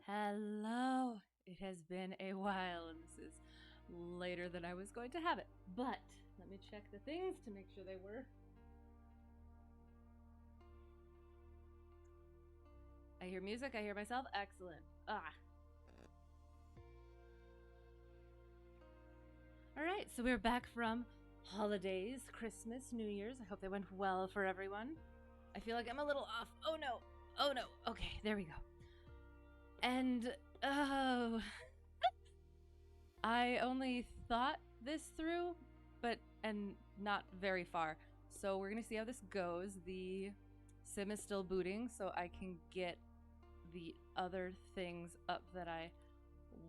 Hello. It has been a while, and this is later than I was going to have it. But let me check the things to make sure they were. I hear music, I hear myself. Excellent. All right, so we're back from holidays, Christmas, New Year's. I hope they went well for everyone. I feel like I'm a little off. Oh no. Oh no. Okay, there we go. And, oh, I only thought this through, and not very far. So we're going to see how this goes. The sim is still booting, so I can get the other things up that I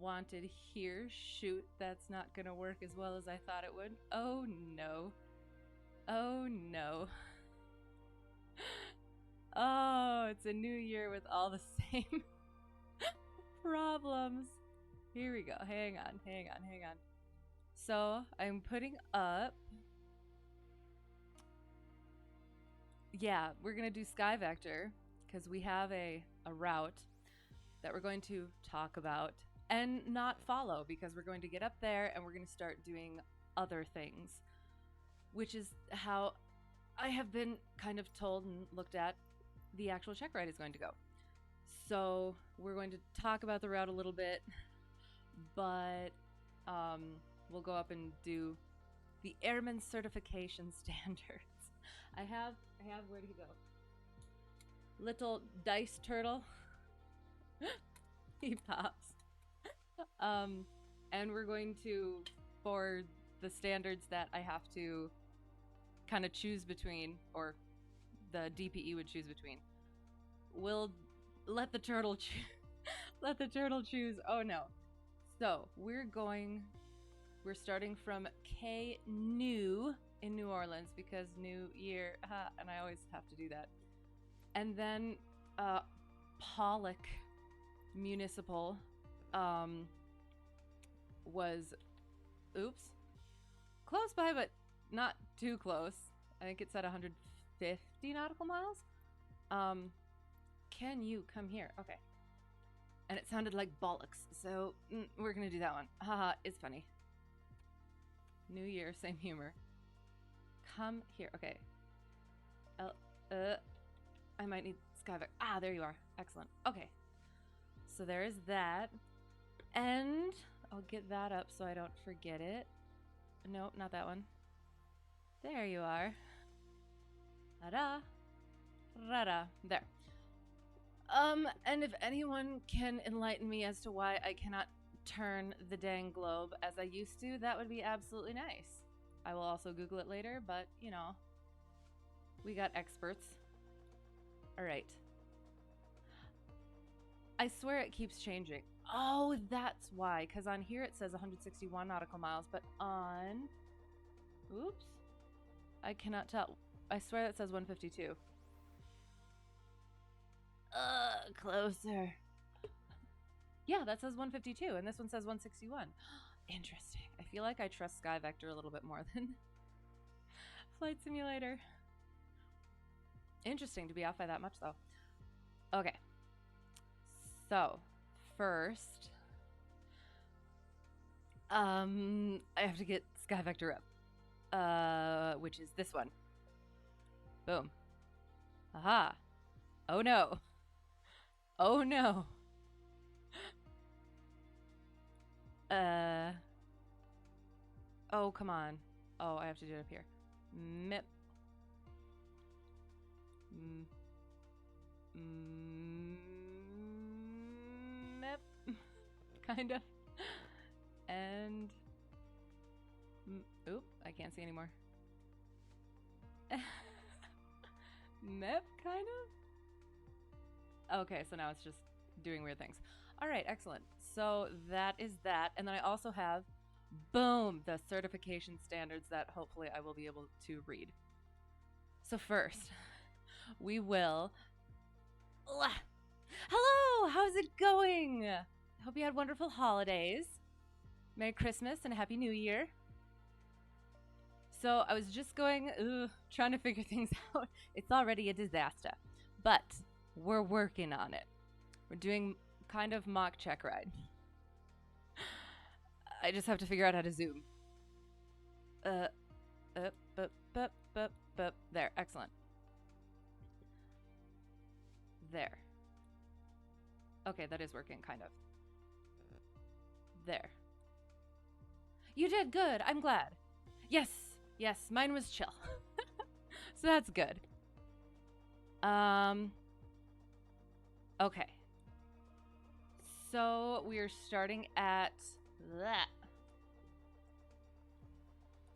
wanted here. Shoot, that's not going to work as well as I thought it would. Oh no. Oh no. Oh, it's a new year with all the same problems. Here we go. Hang on. So I'm putting up. Yeah, we're going to do Sky Vector because we have a route that we're going to talk about and not follow, because we're going to get up there and we're going to start doing other things, which is how I have been kind of told and looked at the actual Checkride is going to go. So we're going to talk about the route a little bit, but we'll go up and do the Airman Certification Standards. I have, where'd he go? Little dice turtle. He pops. And we're going to, for the standards that I have to kind of choose between, or the DPE would choose between, we'll let the turtle let the turtle choose. Oh no. So we're starting from K New in New Orleans, because New Year, and I always have to do that. And then Pollock Municipal was, oops, close by, but not too close. I think it's at 150 nautical miles. Can you come here? Okay. And it sounded like bollocks, so we're gonna do that one. Haha, it's funny. New year, same humor. Come here. Okay. I might need Skyvec. Ah, there you are. Excellent. Okay. So there is that. And I'll get that up so I don't forget it. Nope, not that one. There you are. Ta-da. Ra-da. There. And if anyone can enlighten me as to why I cannot turn the dang globe as I used to, that would be absolutely nice. I will also Google it later, but you know, we got experts. All right. I swear it keeps changing. Oh, that's why. Because on here it says 161 nautical miles, but on. Oops. I cannot tell. I swear it says 152. Closer. Yeah, that says 152, and this one says 161. Interesting. I feel like I trust Sky Vector a little bit more than Flight Simulator. Interesting to be off by that much, though. Okay. So, first, I have to get Sky Vector up, which is this one. Boom. Aha. Oh no. Oh no. Oh, come on. Oh, I have to do it up here. Mip. Mip. Kind of. And. Oop, I can't see anymore. Mip, kind of? Okay, so now it's just doing weird things. All right, excellent. So that is that. And then I also have, boom, the certification standards that hopefully I will be able to read. So first, we will... Hello, how's it going? I hope you had wonderful holidays. Merry Christmas and Happy New Year. So I was just trying to figure things out. It's already a disaster, but we're working on it. We're doing kind of mock Checkride. I just have to figure out how to zoom. There, excellent. There. Okay, that is working, kind of. There. You did good, I'm glad. Yes, mine was chill. So that's good. Okay. So we are starting at that.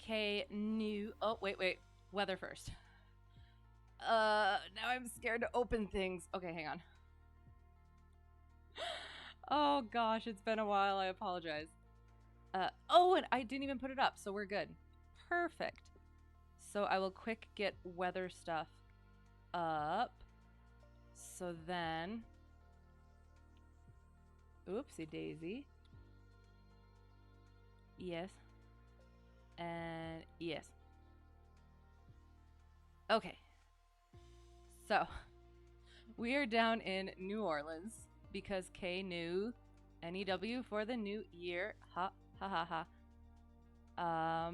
Okay, new. Oh, wait. Weather first. Now I'm scared to open things. Okay, hang on. Oh gosh, it's been a while. I apologize. Oh, and I didn't even put it up, so we're good. Perfect. So I will quick get weather stuff up. So then, oopsie daisy. Yes. And yes. Okay. So we are down in New Orleans because K knew NEW for the new year. Ha ha ha ha.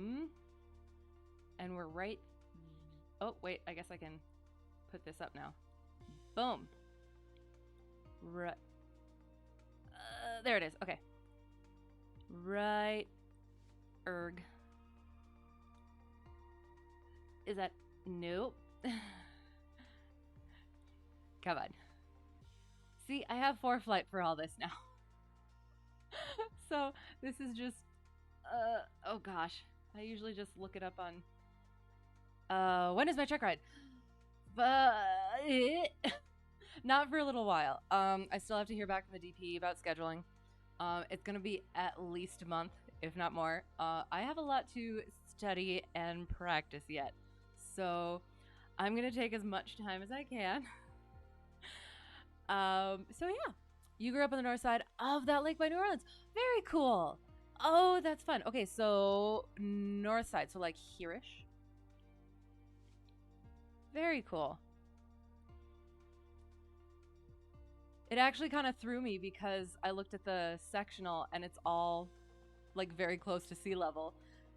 And we're right. Oh, wait, I guess I can put this up now. Boom. Right. There it is. Okay. Right. Erg. Is that nope? Come on. See, I have ForeFlight for all this now. So this is just oh gosh. I usually just look it up on when is my check ride? But not for a little while. I still have to hear back from the DP about scheduling. It's gonna be at least a month, if not more. I have a lot to study and practice yet, so I'm gonna take as much time as I can. So yeah, you grew up on the north side of that lake by New Orleans. Very cool. Oh, that's fun. Okay, so north side, so like here-ish. Very cool. It actually kind of threw me because I looked at the sectional and it's all like very close to sea level,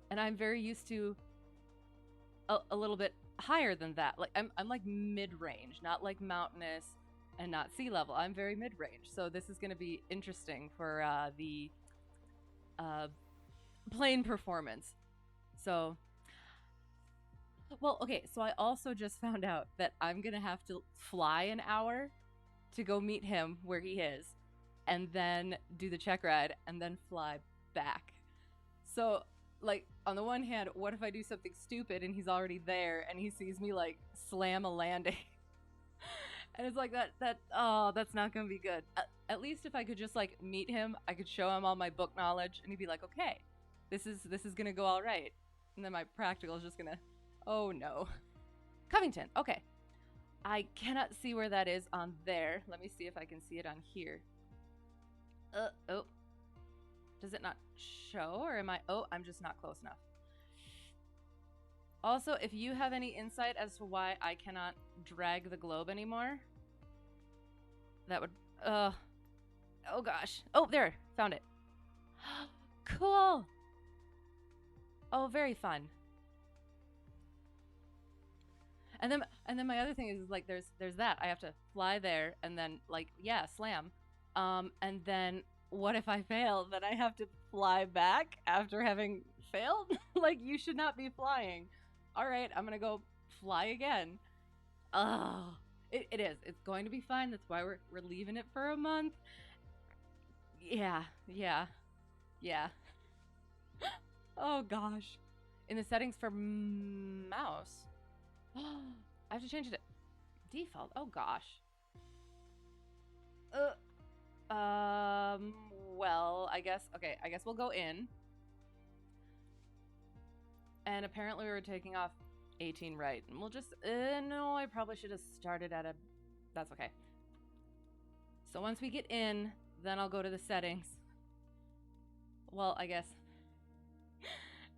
and I'm very used to a little bit higher than that. Like I'm like mid-range, not like mountainous and not sea level. I'm very mid-range, so this is going to be interesting for the plane performance. So, well, okay, so I also just found out that I'm going to have to fly an hour to go meet him where he is, and then do the check ride, and then fly back. So, like, on the one hand, what if I do something stupid and he's already there and he sees me like slam a landing? And it's like oh, that's not gonna be good. At least if I could just like meet him, I could show him all my book knowledge and he'd be like, okay, this is gonna go all right. And then my practical is just gonna, oh no. Covington, okay. I cannot see where that is on there. Let me see if I can see it on here. Oh. Does it not show, or am I? Oh, I'm just not close enough. Also, if you have any insight as to why I cannot drag the globe anymore, that would, oh gosh. Oh, there, found it. Cool. Oh, very fun. And then my other thing is like there's that. I have to fly there and then like, yeah, slam. And then what if I fail? Then I have to fly back after having failed? Like, you should not be flying. All right, I'm gonna go fly again. Oh, it is. It's going to be fine. That's why we're leaving it for a month. Yeah. Oh gosh. In the settings for mouse. I have to change it to default. Oh gosh. Well, I guess we'll go in. And apparently we were taking off 18 right. And we'll just, no, I probably should have started at a, that's okay. So once we get in, then I'll go to the settings. Well, I guess.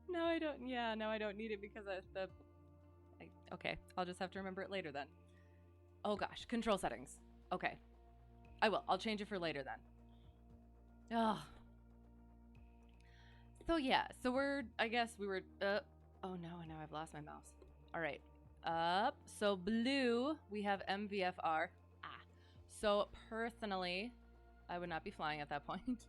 No, I don't, yeah, no, I don't need it because of okay, I'll just have to remember it later then. Oh gosh, control settings. Okay. I will. I'll change it for later then. Oh. So yeah, so I guess we were, oh no, now I've lost my mouse. All right, up. So blue, we have MVFR. So personally, I would not be flying at that point.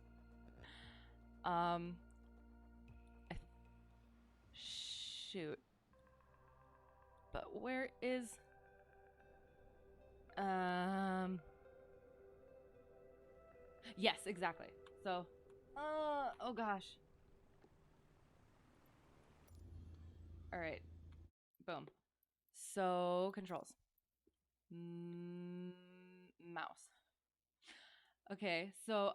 Shoot. But where is, yes, exactly. So, oh gosh. All right, boom. So controls, mouse. Okay, so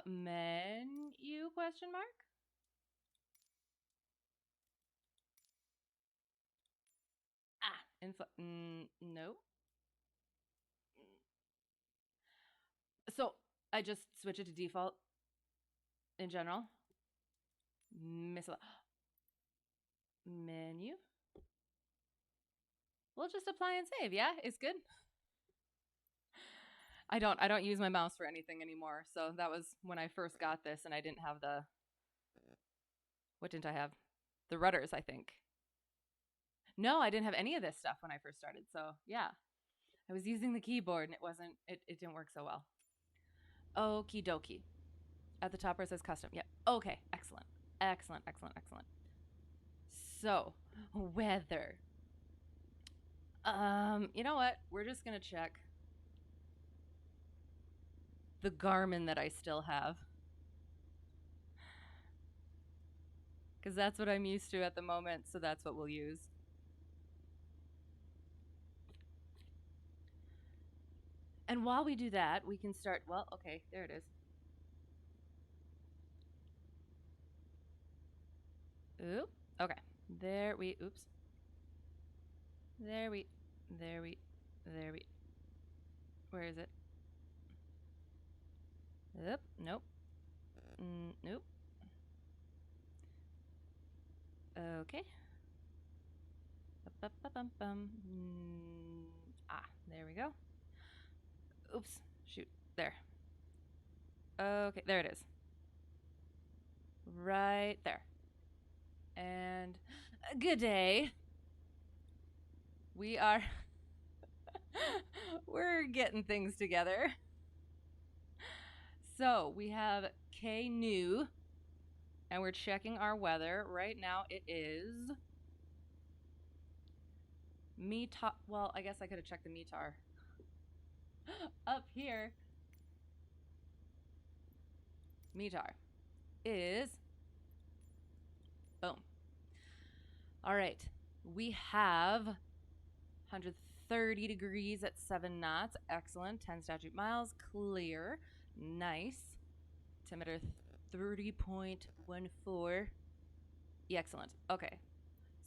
menu question mark. No. So I just switch it to default in general. Menu. We'll just apply and save. Yeah, it's good. I don't use my mouse for anything anymore. So that was when I first got this and I didn't have the, what didn't I have? The rudders, I think. No, I didn't have any of this stuff when I first started. So yeah, I was using the keyboard and it didn't work so well. Okie dokie. At the top where it says custom. Yep. Okay. Excellent. Excellent. Excellent. Excellent. So, weather. You know what? We're just going to check the Garmin that I still have. Because that's what I'm used to at the moment, so that's what we'll use. And while we do that, we can start, well, okay, there it is. Oop, okay. Oops. Where is it? Oop, nope. Nope. Okay. There we go. Oops, shoot, there. Okay, there it is. Right there. And good day. We are, we're getting things together. So we have K new, and we're checking our weather. Right now it is METAR. Well, I guess I could have checked the METAR. Up here, METAR is, boom, All right. We have 130 degrees at 7 knots. Excellent. 10 statute miles. Clear. Nice. Altimeter 30.14. Excellent. Okay.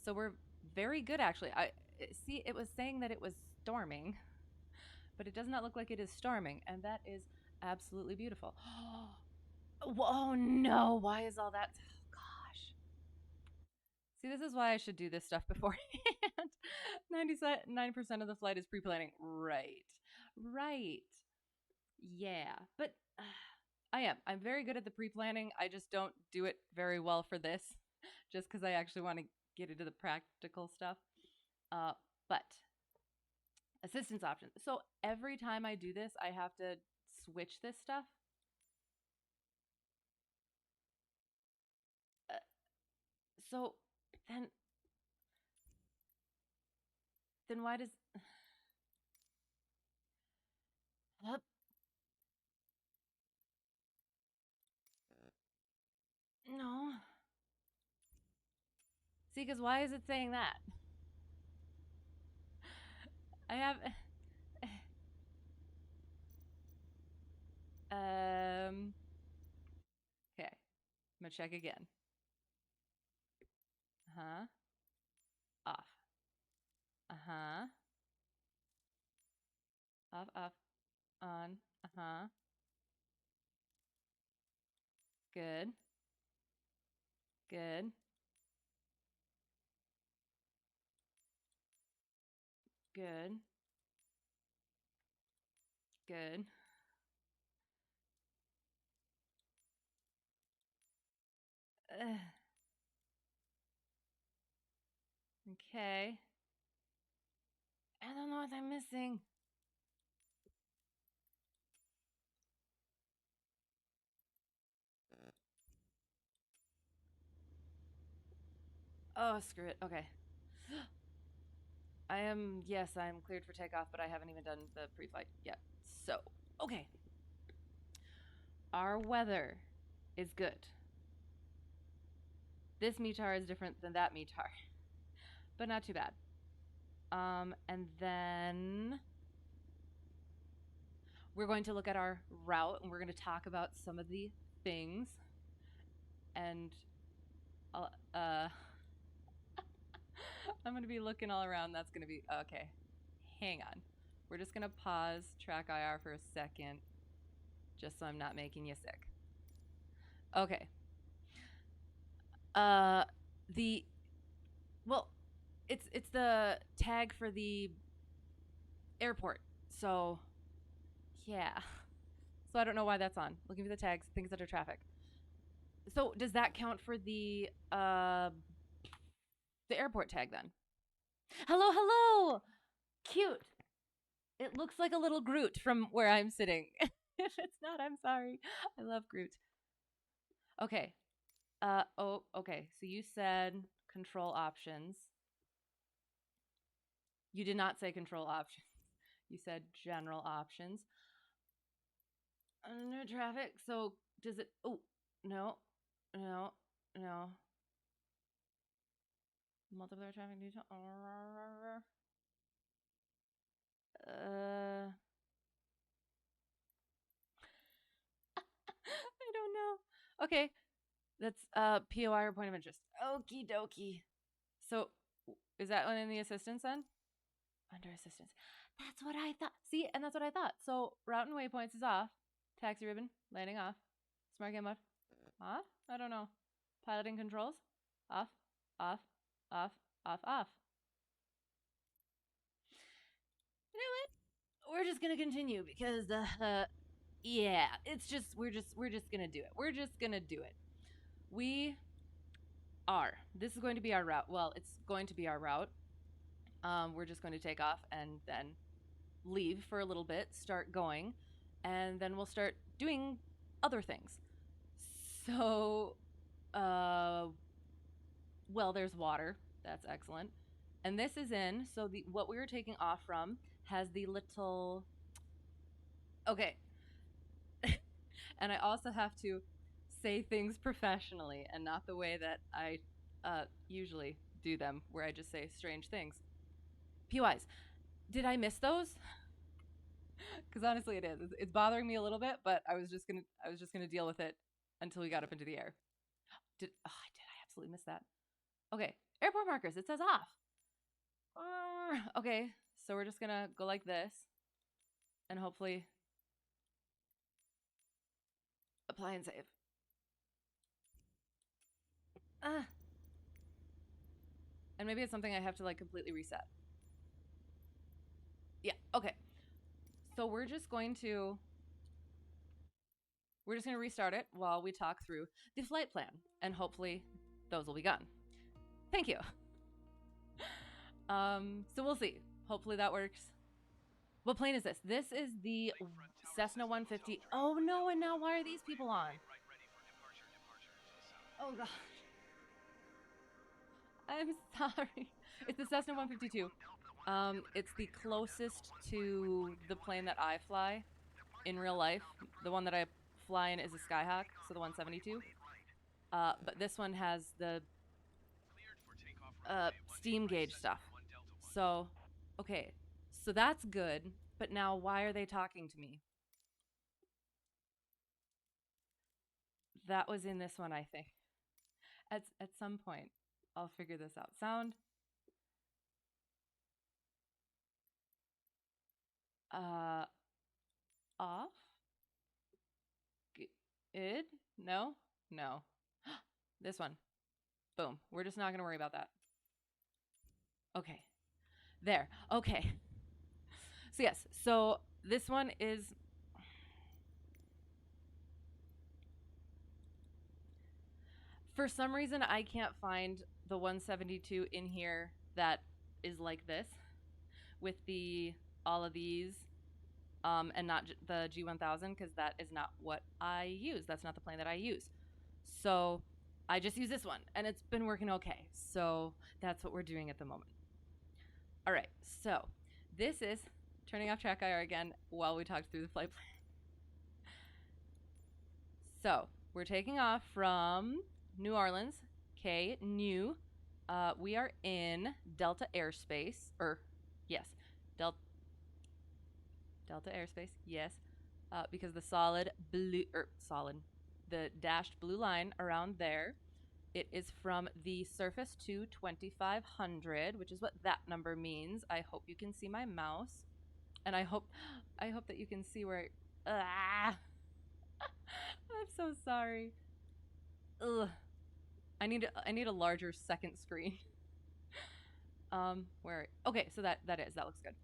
So we're very good, actually. I see. It was saying that it was storming, but it does not look like it is storming, and that is absolutely beautiful. Oh no! Why is all that? Oh, gosh. See, this is why I should do this stuff beforehand. 99% of the flight is pre-planning. Right. Right. Yeah. But I am. I'm very good at the pre-planning. I just don't do it very well for this, just because I actually want to get into the practical stuff. But assistance options. So every time I do this, I have to switch this stuff. Uh, so then, why does uh, no? See, because why is it saying that? I have Okay, I'm gonna check again. Uh-huh. Off. Uh-huh. Off, off, on. Uh-huh. Good. Good. Good. Good. Ugh. Okay. I don't know what I'm missing. Oh, screw it. Okay. Yes, I'm cleared for takeoff, but I haven't even done the pre-flight yet. So, okay. Our weather is good. This METAR is different than that METAR, but not too bad. And then we're going to look at our route and we're going to talk about some of the things. And I'm going to be looking all around. That's going to be okay. Hang on. We're just going to pause track IR for a second just so I'm not making you sick. Okay. The well, it's the tag for the airport. So, yeah. So I don't know why that's on. Looking for the tags, things that are traffic. So does that count for the airport tag then? Hello, hello. Cute. It looks like a little Groot from where I'm sitting. If it's not, I'm sorry. I love Groot. Okay. Okay. So you said control options. You did not say control options. You said general options. No traffic. So does it? Oh, no, no, no. Multiplier traffic detail. I don't know. Okay, that's POI or point of interest. Okie dokie. So is that one in the assistance then? Under assistance. That's what I thought. See, and that's what I thought. So route and waypoints is off. Taxi ribbon, landing off. Smart game mode. Off? I don't know. Piloting controls? Off, off, off, off, off. You know what? We're just gonna continue because yeah, it's just we're just gonna do it. We're just gonna do it. We are. This is going to be our route. Well, it's going to be our route. We're just going to take off and then leave for a little bit, start going, and then we'll start doing other things. So, well, there's water. That's excellent. And this is in, so what we were taking off from has the little. Okay. And I also have to say things professionally and not the way that I usually do them where I just say strange things. PYs. Did I miss those? Because honestly, it is. It's bothering me a little bit, but I was just gonna deal with it until we got up into the air. Did I absolutely miss that? Okay, airport markers. It says off. Okay, so we're just gonna go like this, and hopefully apply and save. And maybe it's something I have to like completely reset. Yeah. Okay. So we're just going to restart it while we talk through the flight plan, and hopefully those will be gone. Thank you. So we'll see. Hopefully that works. What plane is this? This is the Cessna 150. Oh no, and now why are these people on? Oh gosh. I'm sorry. It's the Cessna 152. It's the closest to the plane that I fly in real life. The one that I fly in is a Skyhawk, so the 172. But this one has the steam gauge stuff. So, okay. So that's good, but now why are they talking to me? That was in this one, I think. At some point, I'll figure this out. Sound. Off. Id. No. No. This one. Boom. We're just not going to worry about that. Okay. There. Okay. So yes. So this one is... For some reason, I can't find the 172 in here that is like this with all of these and not the G1000, because that is not what I use. That's not the plane that I use. So I just use this one, and it's been working okay. So that's what we're doing at the moment. All right, so this is turning off Checkride again while we talk through the flight plan. So we're taking off from New Orleans, New. We are in Delta airspace, yes, Delta airspace, yes, because the the dashed blue line around there, it is from the surface to 2500, which is what that number means. I hope you can see my mouse, and I hope that you can see where. I'm so sorry. Ugh. I need a larger second screen. Okay, so that looks good.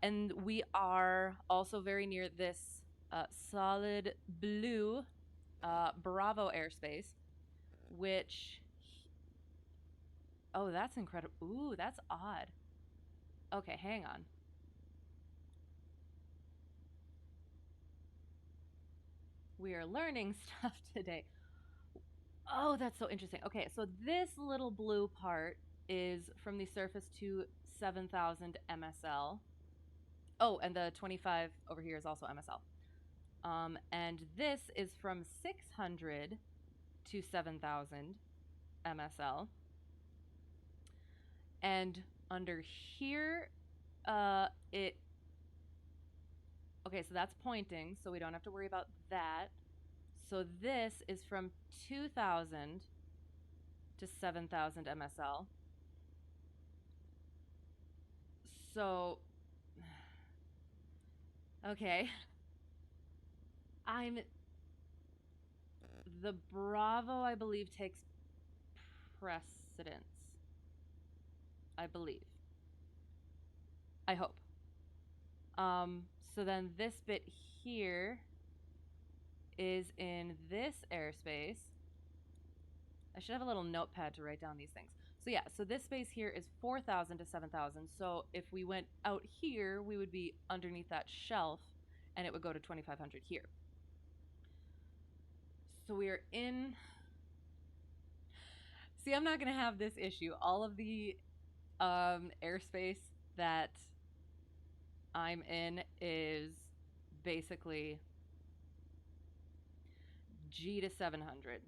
And we are also very near this solid blue Bravo airspace, which, oh, that's incredible. Ooh, that's odd. Okay, hang on. We are learning stuff today. Oh, that's so interesting. Okay, so this little blue part is from the surface to 7,000 MSL. Oh, and the 25 over here is also MSL. And this is from 600 to 7,000 MSL. And under here, okay, so that's pointing, so we don't have to worry about that. So this is from 2,000 to 7,000 MSL. So, okay. The Bravo, I believe, takes precedence. I believe. I hope. So then this bit here is in this airspace. I should have a little notepad to write down these things. So yeah, so this space here is 4,000 to 7,000. So if we went out here, we would be underneath that shelf, and it would go to 2,500 here. So we are in... See, I'm not going to have this issue. All of the airspace that I'm in is basically G to 700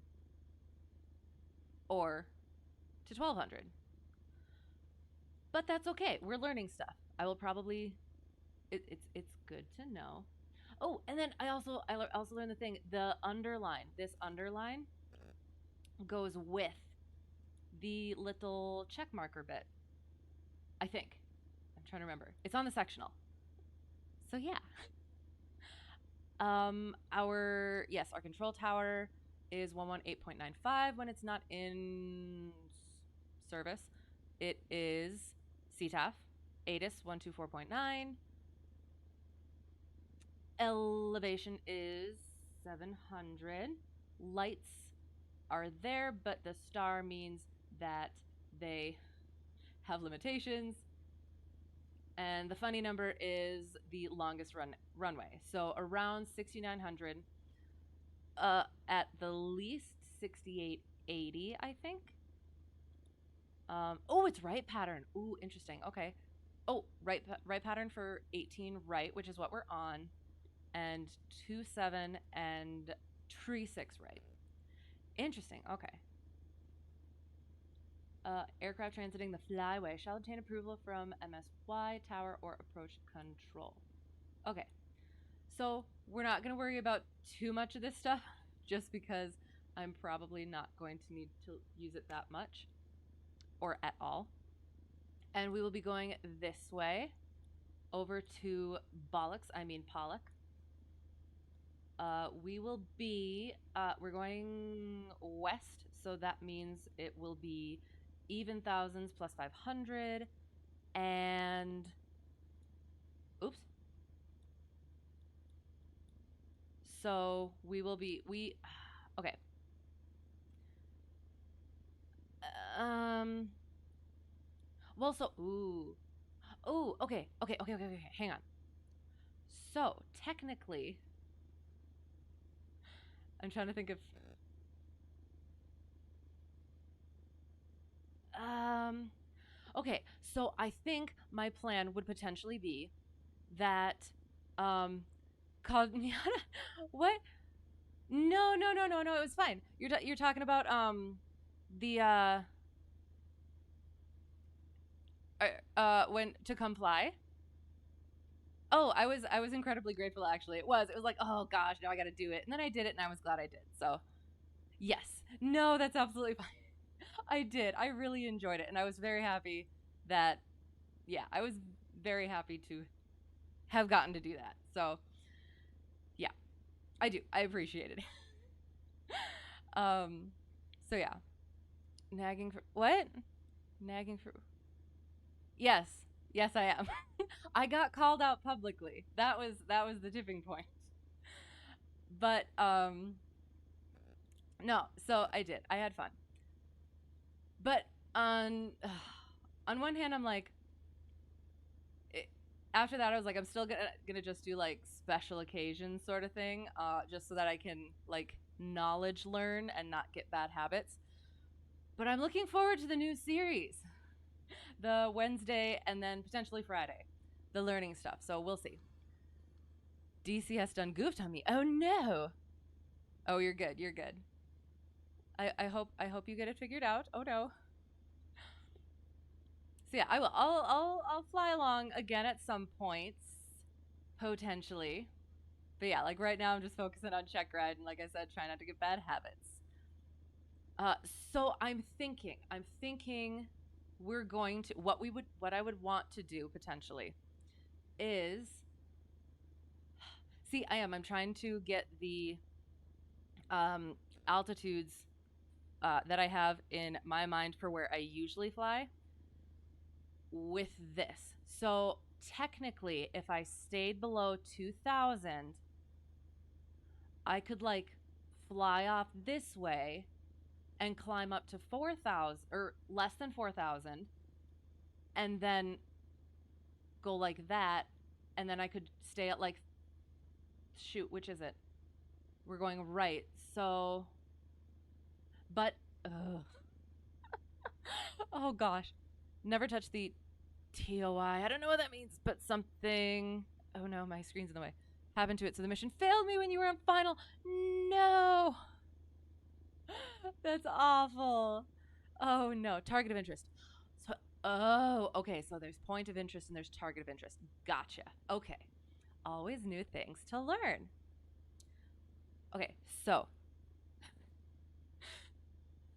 or to 1200. But that's okay. We're learning stuff. I will probably it's good to know. Oh, and then I also learned the thing, the underline. This underline goes with the little check marker bit. I think. I'm trying to remember. It's on the sectional. So yeah. Our control tower is 118.95 when it's not in service. It is CTAF, ATIS 124.9. Elevation is 700. Lights are there, but the star means that they have limitations. And the funny number is the longest runway. So around 6,900, at the least 6,880, I think. Oh, it's right pattern. Ooh, interesting. Okay. Oh, right pattern for 18 right, which is what we're on, and 27 and 36 right. Interesting. Okay. Aircraft transiting the flyway shall obtain approval from MSY tower or approach control. Okay. So we're not going to worry about too much of this stuff just because I'm probably not going to need to use it that much or at all. And we will be going this way over to Pollock. We will be, we're going west, so that means it will be even thousands plus 500, and, oops. So we will be, okay. Well, so, okay, hang on. So, technically, I'm trying to think of, okay, so I think my plan would potentially be that, what? No, it was fine. You're talking about, the, when to comply. Oh, I was incredibly grateful. Actually, it was like, oh gosh, now I got to do it, and then I did it, and I was glad I did. So, yes, no, that's absolutely fine. I did. I really enjoyed it, and I was very happy that, yeah, I was very happy to have gotten to do that. So, yeah, I do. I appreciate it. um, so yeah, nagging for what? Nagging for yes, yes, I am. I got called out publicly. That was the tipping point. But no, so I did. I had fun. But on one hand, I'm like, after that, I was like, I'm still gonna just do like special occasions sort of thing, just so that I can like knowledge learn and not get bad habits. But I'm looking forward to the new series, the Wednesday and then potentially Friday, the learning stuff. So we'll see. DCS done goofed on me. Oh no. Oh, you're good. You're good. I hope you get it figured out. Oh no. So yeah, I will. I'll fly along again at some points, potentially. But yeah, like right now I'm just focusing on Checkride and like I said, try not to get bad habits. So I'm thinking we're going to what I would want to do potentially is see, I'm trying to get the altitudes that I have in my mind for where I usually fly with this. So technically, if I stayed below 2,000, I could like fly off this way and climb up to 4,000 or less than 4,000 and then go like that. And then I could stay at like, shoot, which is it? We're going right. So, but, oh gosh, never touch the TOI. I don't know what that means, but something. Oh no, my screen's in the way. Happened to it. So the mission failed me when you were on final. No. That's awful. Oh no, target of interest. So, oh, okay. So there's point of interest and there's target of interest. Gotcha. Okay. Always new things to learn. Okay, so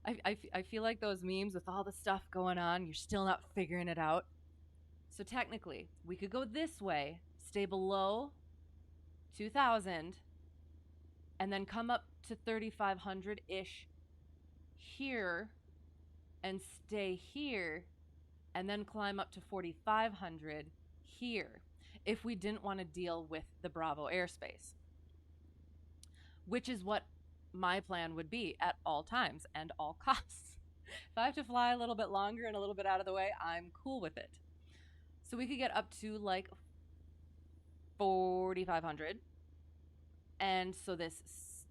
I feel like those memes with all the stuff going on, you're still not figuring it out. So technically, we could go this way, stay below 2000, and then come up to 3500 ish here and stay here, and then climb up to 4500 here if we didn't want to deal with the Bravo airspace, which is what my plan would be at all times and all costs. If I have to fly a little bit longer and a little bit out of the way, I'm cool with it. So we could get up to like 4,500. And so this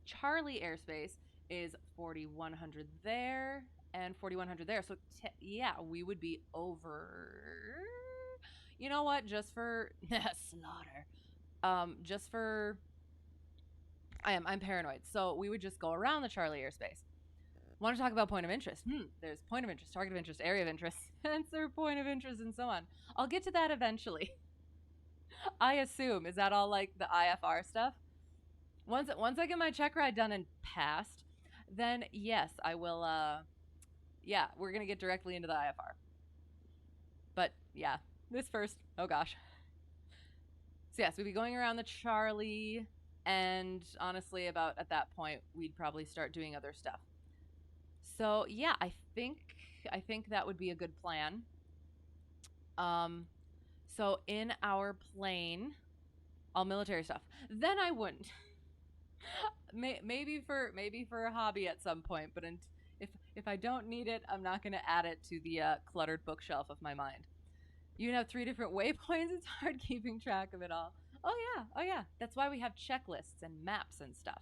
Charlie airspace is 4,100 there and 4,100 there. So yeah, we would be over. You know what? Just for slaughter. Just for I'm paranoid. So we would just go around the Charlie airspace. Want to talk about point of interest? There's point of interest, target of interest, area of interest, answer, point of interest, and so on. I'll get to that eventually. I assume. Is that all like the IFR stuff? Once I get my Checkride done and passed, then yes, I will. Yeah, we're gonna get directly into the IFR. But yeah, this first. Oh gosh. So yes, we'd be going around the Charlie, and honestly, about at that point, we'd probably start doing other stuff. So yeah, I think that would be a good plan. So in our plane, all military stuff. Then I wouldn't. maybe for a hobby at some point, but if I don't need it, I'm not going to add it to the cluttered bookshelf of my mind. You have 3 different waypoints. It's hard keeping track of it all. Oh yeah. That's why we have checklists and maps and stuff.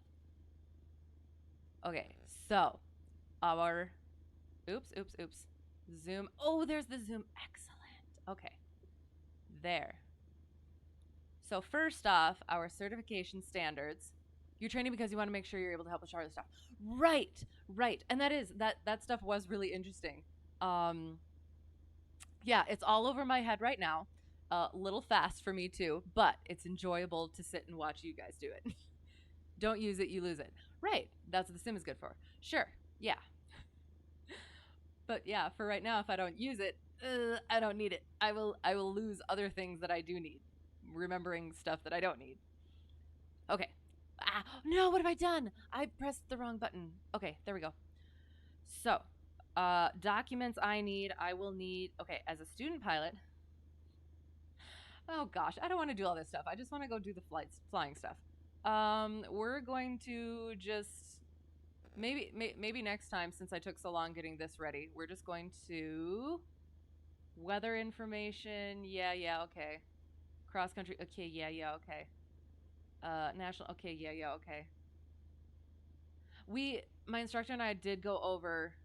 Okay, so our oops. Zoom. Oh, there's the zoom. Excellent. Okay. There. So first off, our certification standards. You're training because you want to make sure you're able to help with Charlie stuff. Right. And that stuff was really interesting. Yeah, it's all over my head right now. A little fast for me too, but it's enjoyable to sit and watch you guys do it. Don't use it, you lose it. Right. That's what the sim is good for. Sure. Yeah. But yeah, for right now, if I don't use it, I don't need it. I will lose other things that I do need. Remembering stuff that I don't need. Okay. No, what have I done? I pressed the wrong button. Okay, there we go. So, documents I will need. Okay, as a student pilot. Oh gosh, I don't want to do all this stuff. I just want to go do the flying stuff. We're going to just maybe next time, since I took so long getting this ready, we're just going to weather information. Yeah, okay. Cross country. Okay, yeah, okay. National. Okay, yeah, okay. My instructor and I did go over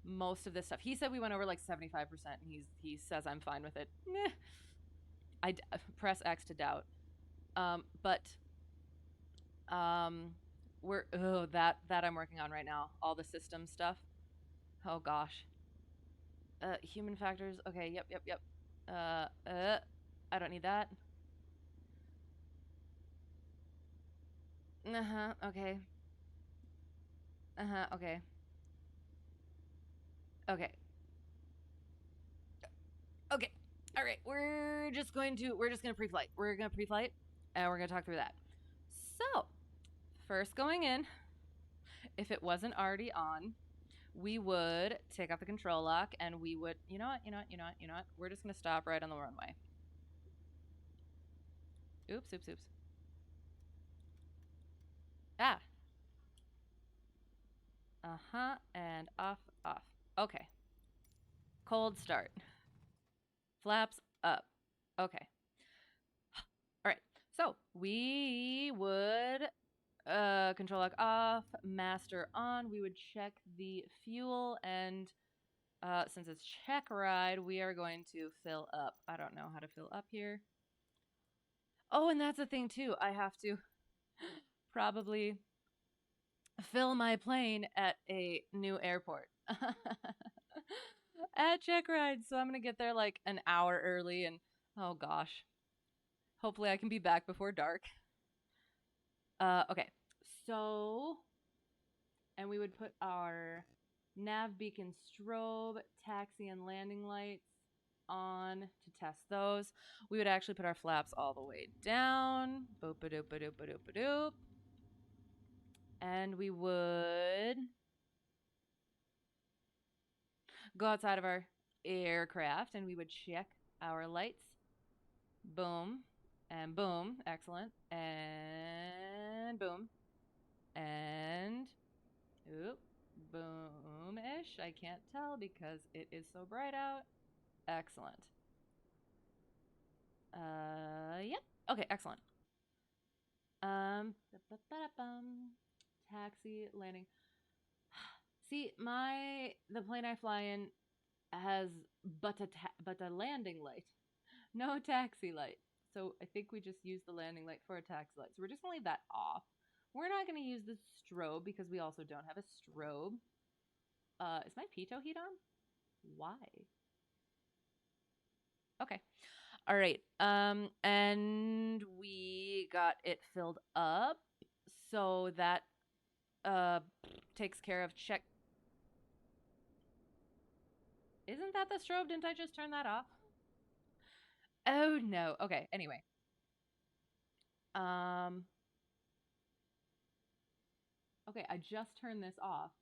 most of this stuff. He said we went over like 75%, and he says I'm fine with it. Meh. I press X to doubt. But we're that I'm working on right now. All the system stuff. Oh gosh. Human factors. Okay. Yep. I don't need that. Okay. Okay. Okay. Okay. All right. We're just gonna pre-flight. We're gonna pre-flight, and we're gonna talk through that. So, first going in, if it wasn't already on, we would take off the control lock, and we would, you know what? We're just gonna stop right on the runway. Oops. Ah. And off. Okay. Cold start. Flaps up. Okay. All right. So we would control lock off, master on. We would check the fuel, and since it's Checkride, we are going to fill up. I don't know how to fill up here. Oh, and that's a thing too. I have to probably fill my plane at a new airport. at Checkride. So I'm gonna get there like an hour early, and oh gosh, hopefully I can be back before dark. Okay, so and we would put our nav beacon strobe, taxi, and landing lights on to test those. We would actually put our flaps all the way down. Boop a doop a doop a doop a doop. And we would go outside of our aircraft and we would check our lights. Boom. And boom. Excellent. And boom. And oop. Boom-ish. I can't tell because it is so bright out. Excellent. Yep. Okay, excellent. Taxi landing. See, the plane I fly in has but a landing light, no taxi light. So I think we just use the landing light for a taxi light. So we're just gonna leave that off. We're not gonna use the strobe because we also don't have a strobe. Is my pitot heat on? Why? Okay. All right. And we got it filled up. So that takes care of check. Isn't that the strobe? Didn't I just turn that off? Oh no. Okay. Anyway. Okay, I just turned this off.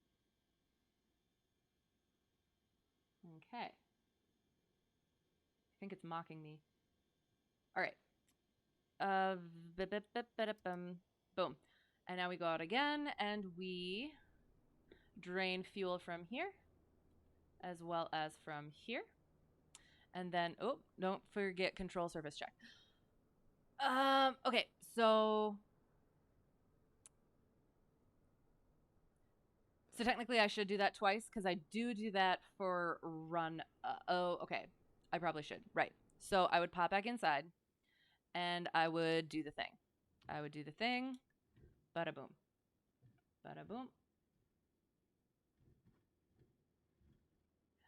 Okay. I think it's mocking me. All right. Boom. And now we go out again and we drain fuel from here as well as from here. And then, oh, don't forget control surface check. Okay, so technically I should do that twice because I do that for run. Oh, okay. I probably should. Right. So I would pop back inside and I would do the thing. Bada boom. Bada boom.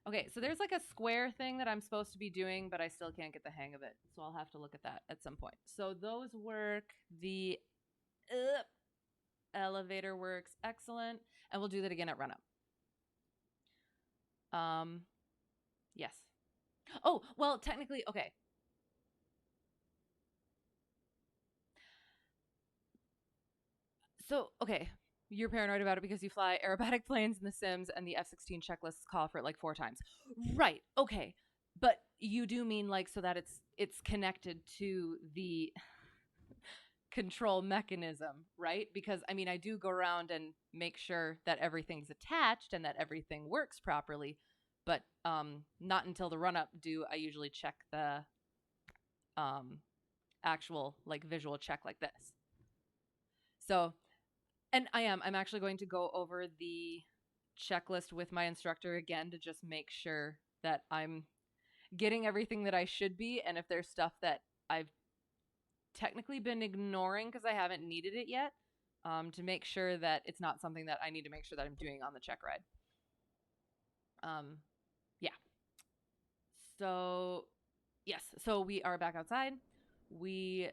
Okay, so there's like a square thing that I'm supposed to be doing, but I still can't get the hang of it. So I'll have to look at that at some point. So those work. The elevator works. Excellent. And we'll do that again at run up. Yes. Oh, well, technically, okay. So, okay, you're paranoid about it because you fly aerobatic planes in The Sims and the F-16 checklists call for it like 4 times. Right. Okay. But you do mean like so that it's connected to the control mechanism, right? Because I mean, I do go around and make sure that everything's attached and that everything works properly, but not until the run up do I usually check the actual like visual check like this. So, and I'm actually going to go over the checklist with my instructor again to just make sure that I'm getting everything that I should be, and if there's stuff that I've technically been ignoring because I haven't needed it yet, to make sure that it's not something that I need to make sure that I'm doing on the check ride. Yeah. So, yes. So we are back outside. We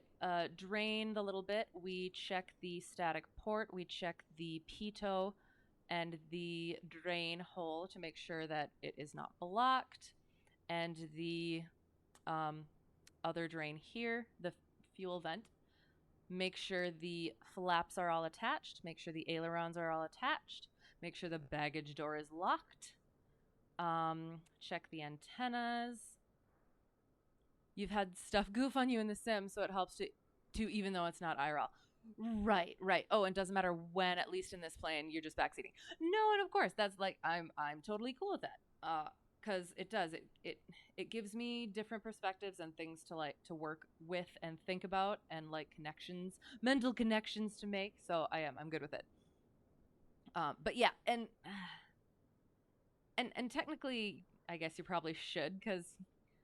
drain the little bit. We check the static port. We check the pitot and the drain hole to make sure that it is not blocked. And the other drain here, the fuel vent. Make sure the flaps are all attached. Make sure the ailerons are all attached. Make sure the baggage door is locked. Check the antennas. You've had stuff goof on you in The Sims, so it helps to even though it's not IRL. Right, right. Oh, and it doesn't matter when, at least in this plane, you're just backseating. No, and of course, that's like I'm totally cool with that. Because it does it gives me different perspectives and things to work with and think about and like mental connections to make. So I'm good with it. But yeah, and technically, I guess you probably should because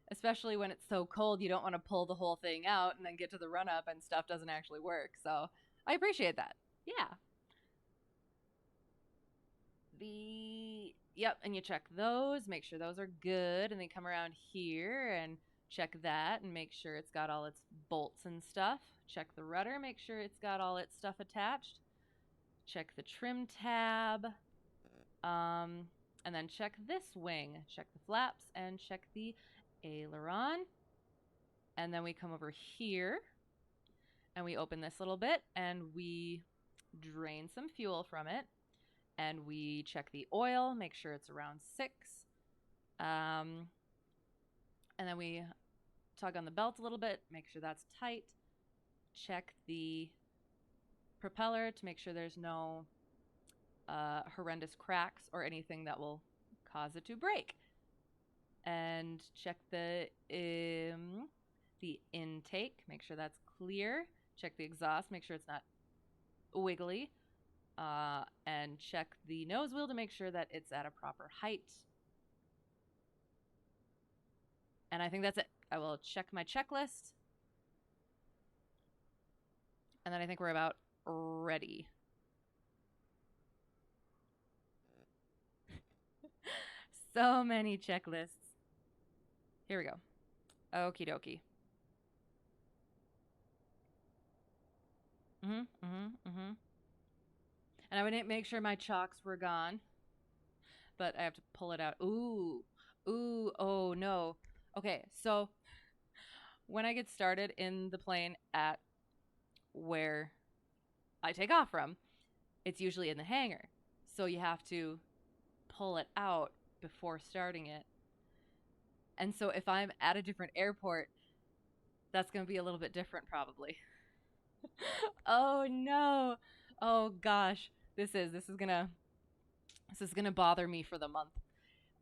especially when it's so cold, you don't want to pull the whole thing out and then get to the run up and stuff doesn't actually work. So I appreciate that. Yeah. Yep, and you check those, make sure those are good, and then come around here and check that and make sure it's got all its bolts and stuff. Check the rudder, make sure it's got all its stuff attached. Check the trim tab. And then check this wing. Check the flaps and check the aileron. And then we come over here and we open this little bit and we drain some fuel from it. And we check the oil, make sure it's around 6. And then we tug on the belt a little bit, make sure that's tight. Check the propeller to make sure there's no horrendous cracks or anything that will cause it to break. And check the intake, make sure that's clear. Check the exhaust, make sure it's not wiggly. And check the nose wheel to make sure that it's at a proper height. And I think that's it. I will check my checklist. And then I think we're about ready. So many checklists. Here we go. Okie dokie. And I would make sure my chocks were gone. But I have to pull it out. Ooh, oh no. Okay, so when I get started in the plane at where I take off from, it's usually in the hangar. So you have to pull it out before starting it. And so if I'm at a different airport, that's going to be a little bit different probably. Oh no. Oh gosh. This is gonna bother me for the month.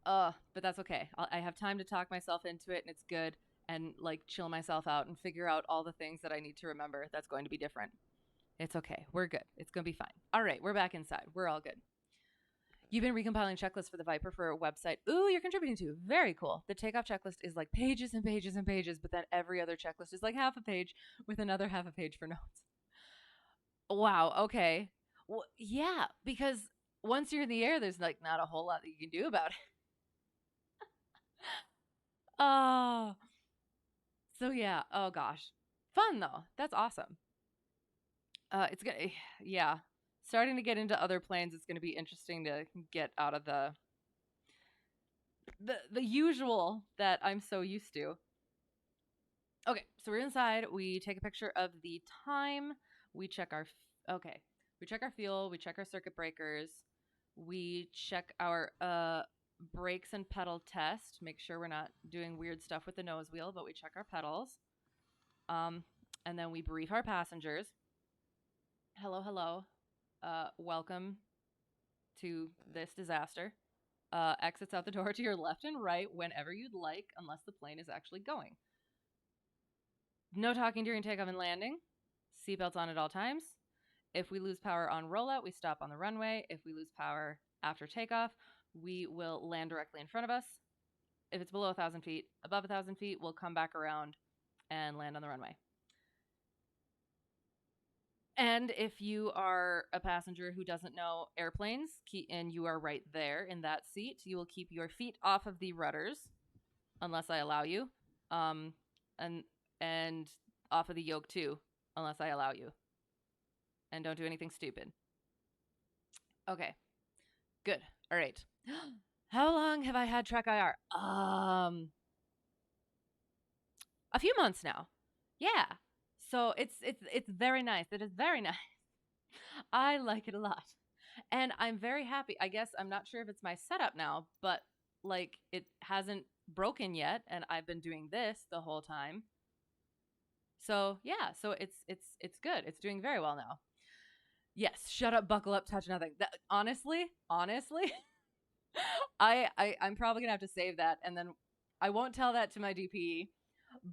But that's okay. I have time to talk myself into it, and it's good, and like chill myself out and figure out all the things that I need to remember that's going to be different. It's okay. We're good. It's gonna be fine. All right, we're back inside. We're all good. You've been recompiling checklists for the Viper for a website. Ooh, you're contributing to. Very cool. The takeoff checklist is like pages and pages and pages, but then every other checklist is like half a page with another half a page for notes. Wow. Okay. Well, yeah, because once you're in the air, there's like not a whole lot that you can do about it. Oh, so yeah. Oh gosh, fun though. That's awesome. It's gonna, yeah. Starting to get into other planes, it's gonna be interesting to get out of the usual that I'm so used to. Okay, so we're inside. We take a picture of the time. We check our we check our fuel. We check our circuit breakers. We check our brakes and pedal test. Make sure we're not doing weird stuff with the nose wheel, but we check our pedals. And then we brief our passengers. Hello, hello. Welcome to this disaster. Exits out the door to your left and right whenever you'd like, unless the plane is actually going. No talking during takeoff and landing. Seatbelts on at all times. If we lose power on rollout, we stop on the runway. If we lose power after takeoff, we will land directly in front of us. If it's below 1,000 feet, above 1,000 feet, we'll come back around and land on the runway. And if you are a passenger who doesn't know airplanes and you are right there in that seat, you will keep your feet off of the rudders unless I allow you. And off of the yoke too, unless I allow you. And don't do anything stupid. Okay. Good. All right. How long have I had Trek IR? A few months now. Yeah. So it's very nice. It is very nice. I like it a lot. And I'm very happy. I guess I'm not sure if it's my setup now, but like it hasn't broken yet and I've been doing this the whole time. So, yeah, so it's good. It's doing very well now. Yes, shut up, buckle up, touch nothing. Honestly, I'm probably going to have to save that and then I won't tell that to my DPE.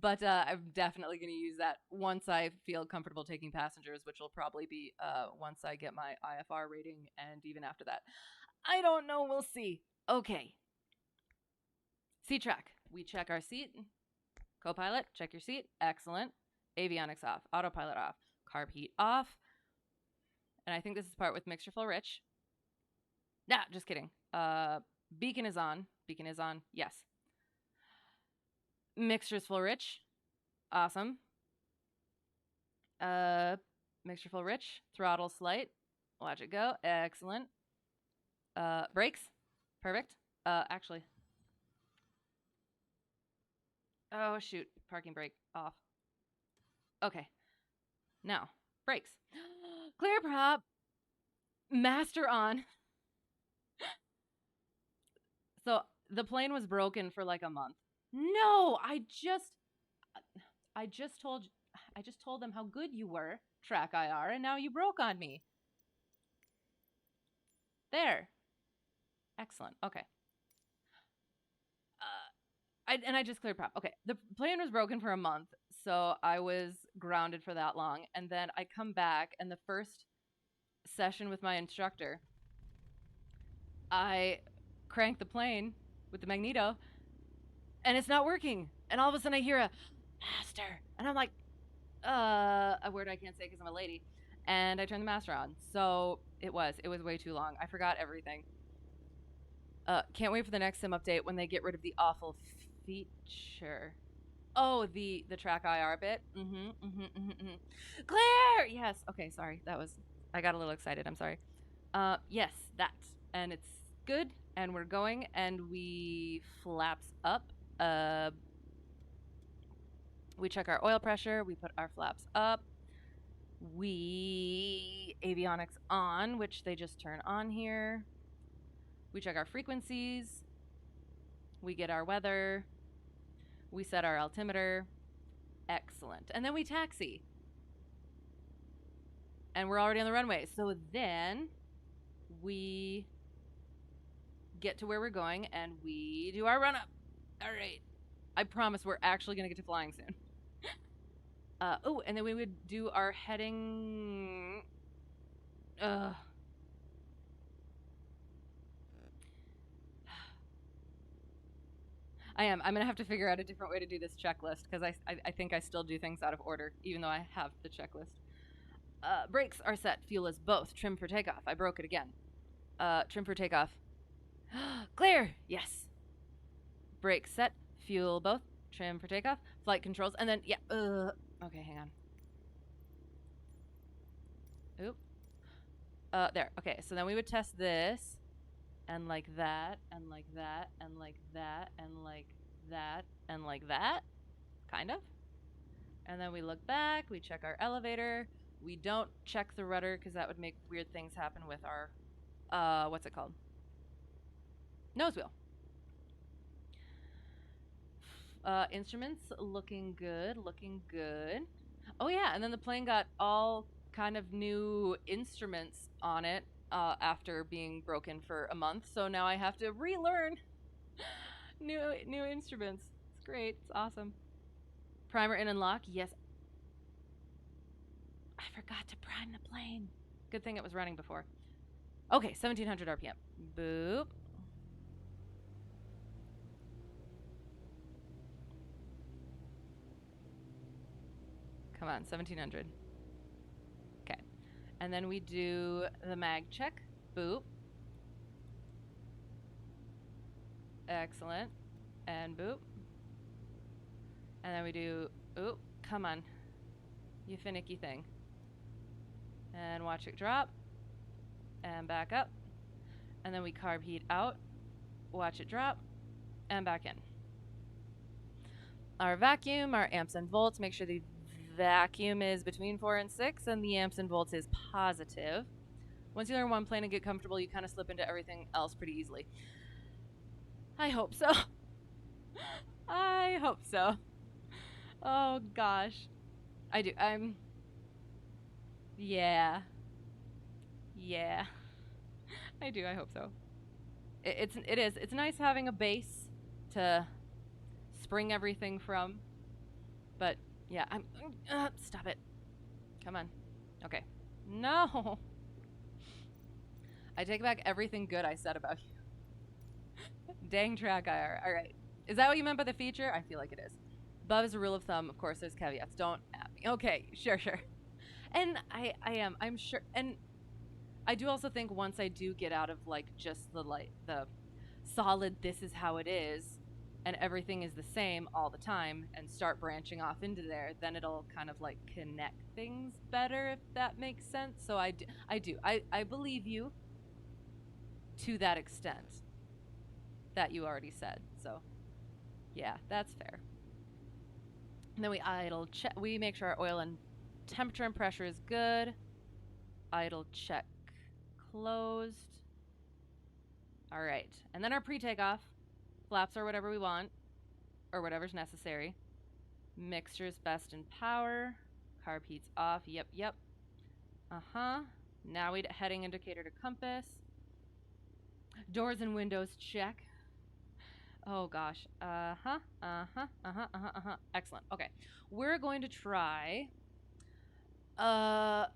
But I'm definitely going to use that once I feel comfortable taking passengers, which will probably be once I get my IFR rating and even after that. I don't know. We'll see. Okay. Seat track. We check our seat. Co-pilot, check your seat. Excellent. Avionics off. Autopilot off. Carb heat off. And I think this is the part with mixture flow rich. Nah, just kidding. Beacon is on. Beacon is on. Yes. Mixture's full rich. Awesome. Mixture full rich. Throttle slight. Watch it go. Excellent. Brakes. Perfect. Actually. Oh, shoot. Parking brake off. Okay. Now, brakes. Clear prop. Master on. So the plane was broken for like a month. No, I just told them how good you were, Track IR, and now you broke on me. There. Excellent. Okay. I just cleared prop. Okay. The plane was broken for a month, so I was grounded for that long. And then I come back, and the first session with my instructor, I crank the plane with the magneto, and it's not working. And all of a sudden I hear a master, and I'm like, a word I can't say because I'm a lady. And I turn the master on. So it was way too long. I forgot everything. Can't wait for the next sim update when they get rid of the awful feature. Oh, the track IR bit. Claire! Yes. Okay, sorry. I got a little excited. I'm sorry. Yes, that. And it's good, and we're going, and we flaps up. We check our oil pressure. We put our flaps up. We avionics on, which they just turn on here. We check our frequencies. We get our weather. We set our altimeter. Excellent. And then we taxi. And we're already on the runway. So then we get to where we're going and we do our run up. All right. I promise we're actually going to get to flying soon. Oh, and then we would do our heading. I'm gonna have to figure out a different way to do this checklist because I think I still do things out of order, even though I have the checklist. Brakes are set. Fuel is both. Trim for takeoff. I broke it again. Trim for takeoff. Clear. Yes. Brakes set. Fuel both. Trim for takeoff. Flight controls. And then, yeah. Okay, hang on. Oop. There. Okay, so then we would test this. And like that. And like that. And like that. And like that. And like that. Kind of. And then we look back. We check our elevator. We don't check the rudder because that would make weird things happen with our, what's it called? Nose wheel. Instruments looking good, looking good. Oh yeah, and then the plane got all kind of new instruments on it after being broken for a month. So now I have to relearn new instruments. It's great. It's awesome. Primer in and lock. Yes. I forgot to prime the plane. Good thing it was running before. Okay, 1700 RPM. Boop. Come on, 1700. Okay. And then we do the mag check. Boop. Excellent. And boop. And then we do, oop, come on. You finicky thing. And watch it drop. And back up. And then we carb heat out. Watch it drop. And back in. Our vacuum, our amps and volts, make sure the vacuum is between 4 and 6 and the amps and volts is positive. Once you learn one plane and get comfortable, you kind of slip into everything else pretty easily. I hope so. I hope so. Oh gosh. I do. Yeah. I do. I hope so. It is. It's nice having a base to spring everything from. But yeah, stop it. Come on. Okay. No. I take back everything good I said about you. Dang track IR. All right. Is that what you meant by the feature? I feel like it is. Above is a rule of thumb. Of course, there's caveats. Don't at me. Okay. Sure. And I'm sure. And I do also think once I do get out of like just the solid, this is how it is, and everything is the same all the time, and start branching off into there, then it'll kind of like connect things better, if that makes sense. So I believe you to that extent that you already said. So yeah, that's fair. And then we idle check. We make sure our oil and temperature and pressure is good. Idle check closed. All right. And then our pre-takeoff. Flaps are whatever we want, or whatever's necessary. Mixture's best in power. Carb heat's off. Yep, yep. Uh-huh. Now we heading indicator to compass. Doors and windows check. Oh gosh. Uh-huh. Uh-huh. Uh-huh. Uh-huh. Uh-huh. Excellent. Okay. We're going to try. Are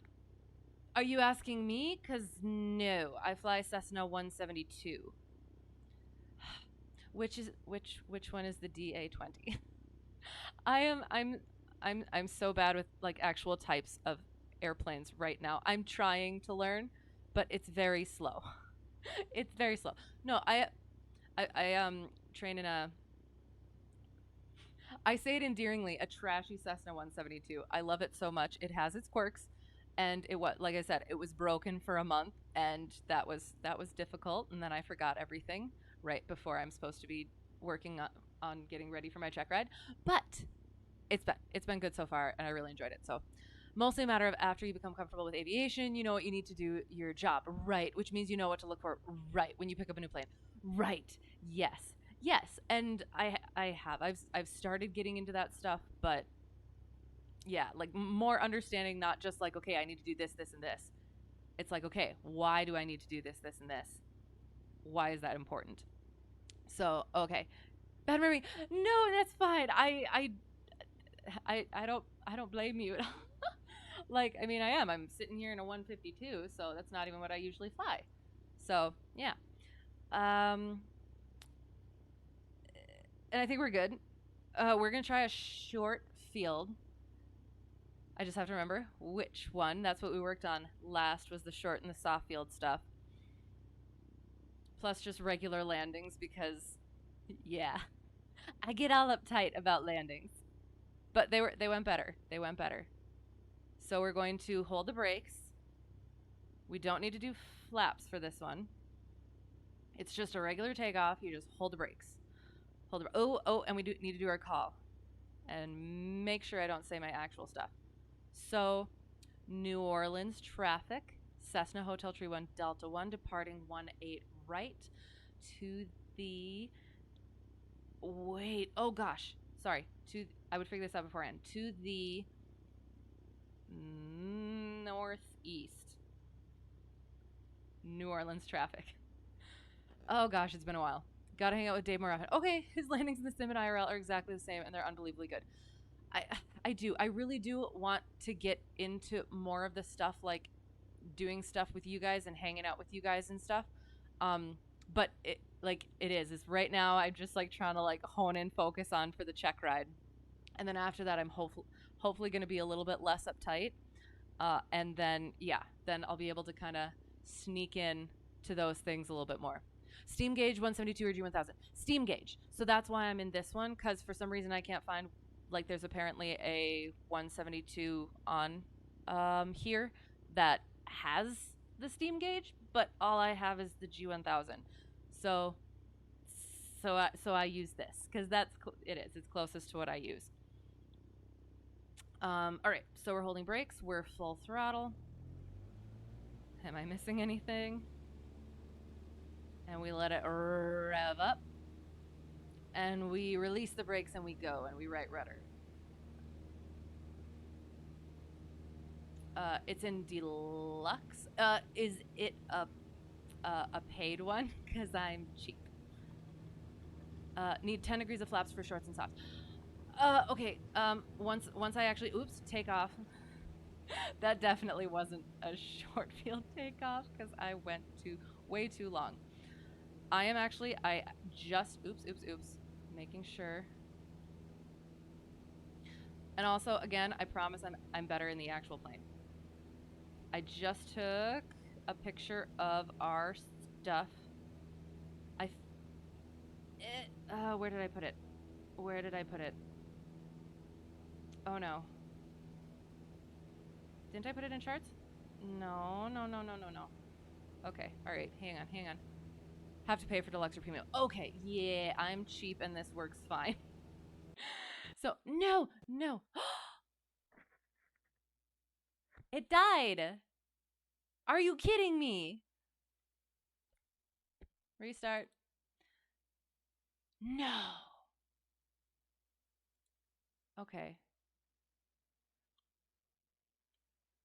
you asking me? 'Cause no, I fly Cessna 172. Which one is the DA-20? I'm so bad with like actual types of airplanes right now. I'm trying to learn, but it's very slow. It's very slow. No, I train in a, I say it endearingly, a trashy Cessna 172. I love it so much. It has its quirks, and like I said, it was broken for a month, and that was difficult. And then I forgot everything right before I'm supposed to be working on getting ready for my check ride. But it's been good so far, and I really enjoyed it. So mostly a matter of after you become comfortable with aviation, you know what you need to do your job right, which means you know what to look for right when you pick up a new plane. Right. Yes. Yes. And I've started getting into that stuff, but yeah, like more understanding, not just like, okay, I need to do this, this, and this. It's like, okay, why do I need to do this, this, and this? Why is that important? So, okay. Bad memory. No, that's fine. I don't blame you. Like, I mean, I'm sitting here in a 152, so that's not even what I usually fly. So, yeah. And I think we're good. We're going to try a short field. I just have to remember which one. That's what we worked on last, was the short and the soft field stuff. Plus just regular landings because, yeah, I get all uptight about landings. But they went better. They went better. So we're going to hold the brakes. We don't need to do flaps for this one. It's just a regular takeoff. You just hold the brakes. And we need to do our call. And make sure I don't say my actual stuff. So, New Orleans traffic, Cessna Hotel Tree 1 Delta 1 departing 18 right to the, wait, oh gosh, sorry, I would figure this out beforehand, to the northeast. New Orleans traffic. Oh gosh, it's been a while. Gotta hang out with Dave more often. Okay, his landings in the sim and IRL are exactly the same, and they're unbelievably good. I really do want to get into more of the stuff, like doing stuff with you guys and hanging out with you guys and stuff. But it's right now I'm just like trying to like hone in, focus on for the check ride. And then after that, I'm hopefully going to be a little bit less uptight. And then I'll be able to kind of sneak in to those things a little bit more. Steam gauge 172 or G1000. Steam gauge. So that's why I'm in this one, because for some reason I can't find, like, there's apparently a 172 on here that has the steam gauge, but all I have is the G1000. So I use this because it's closest to what I use. All right, so we're holding brakes. We're full throttle. Am I missing anything? And we let it rev up. And we release the brakes and we go, and we right rudder. It's in deluxe. Is it a paid one? Because I'm cheap. Need 10 degrees of flaps for shorts and softs. Okay. Once I actually, take off. That definitely wasn't a short field takeoff because I went way too long. I just, making sure. And also, again, I promise I'm better in the actual plane. I just took a picture of our stuff. Where did I put it? Where did I put it? Oh no. Didn't I put it in charts? No, no, no, no, no, no. Okay, all right, hang on, hang on. Have to pay for deluxe or premium. Okay, yeah, I'm cheap and this works fine. So, no, no. It died. Are you kidding me? Restart. No. Okay.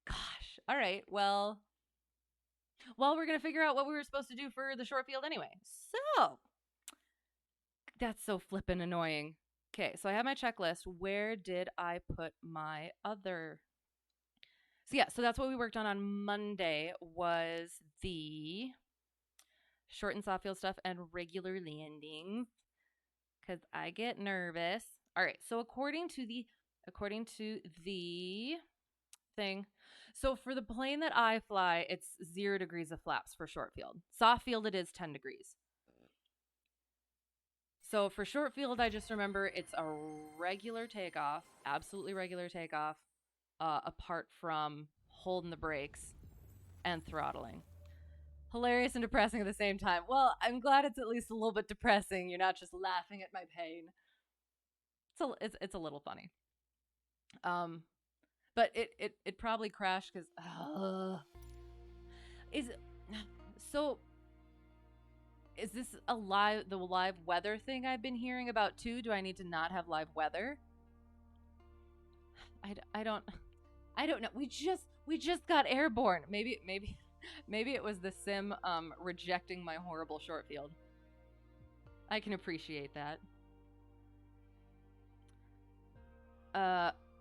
Gosh. All right. Well, we're going to figure out what we were supposed to do for the short field anyway. So, that's so flippin' annoying. Okay, so I have my checklist. Where did I put my other? So yeah, so that's what we worked on Monday was the short and soft field stuff and regular landings because I get nervous. All right, so according to the thing, so for the plane that I fly, it's 0 degrees of flaps for short field. Soft field, it is 10 degrees. So for short field, I just remember it's a regular takeoff, absolutely regular takeoff, apart from holding the brakes and throttling. Hilarious and depressing at the same time. Well, I'm glad it's at least a little bit depressing. You're not just laughing at my pain. It's a little funny. Um, but it probably crashed because is so. Is this the live weather thing I've been hearing about too? Do I need to not have live weather? I don't know. We just got airborne. Maybe it was the sim rejecting my horrible short field. I can appreciate that.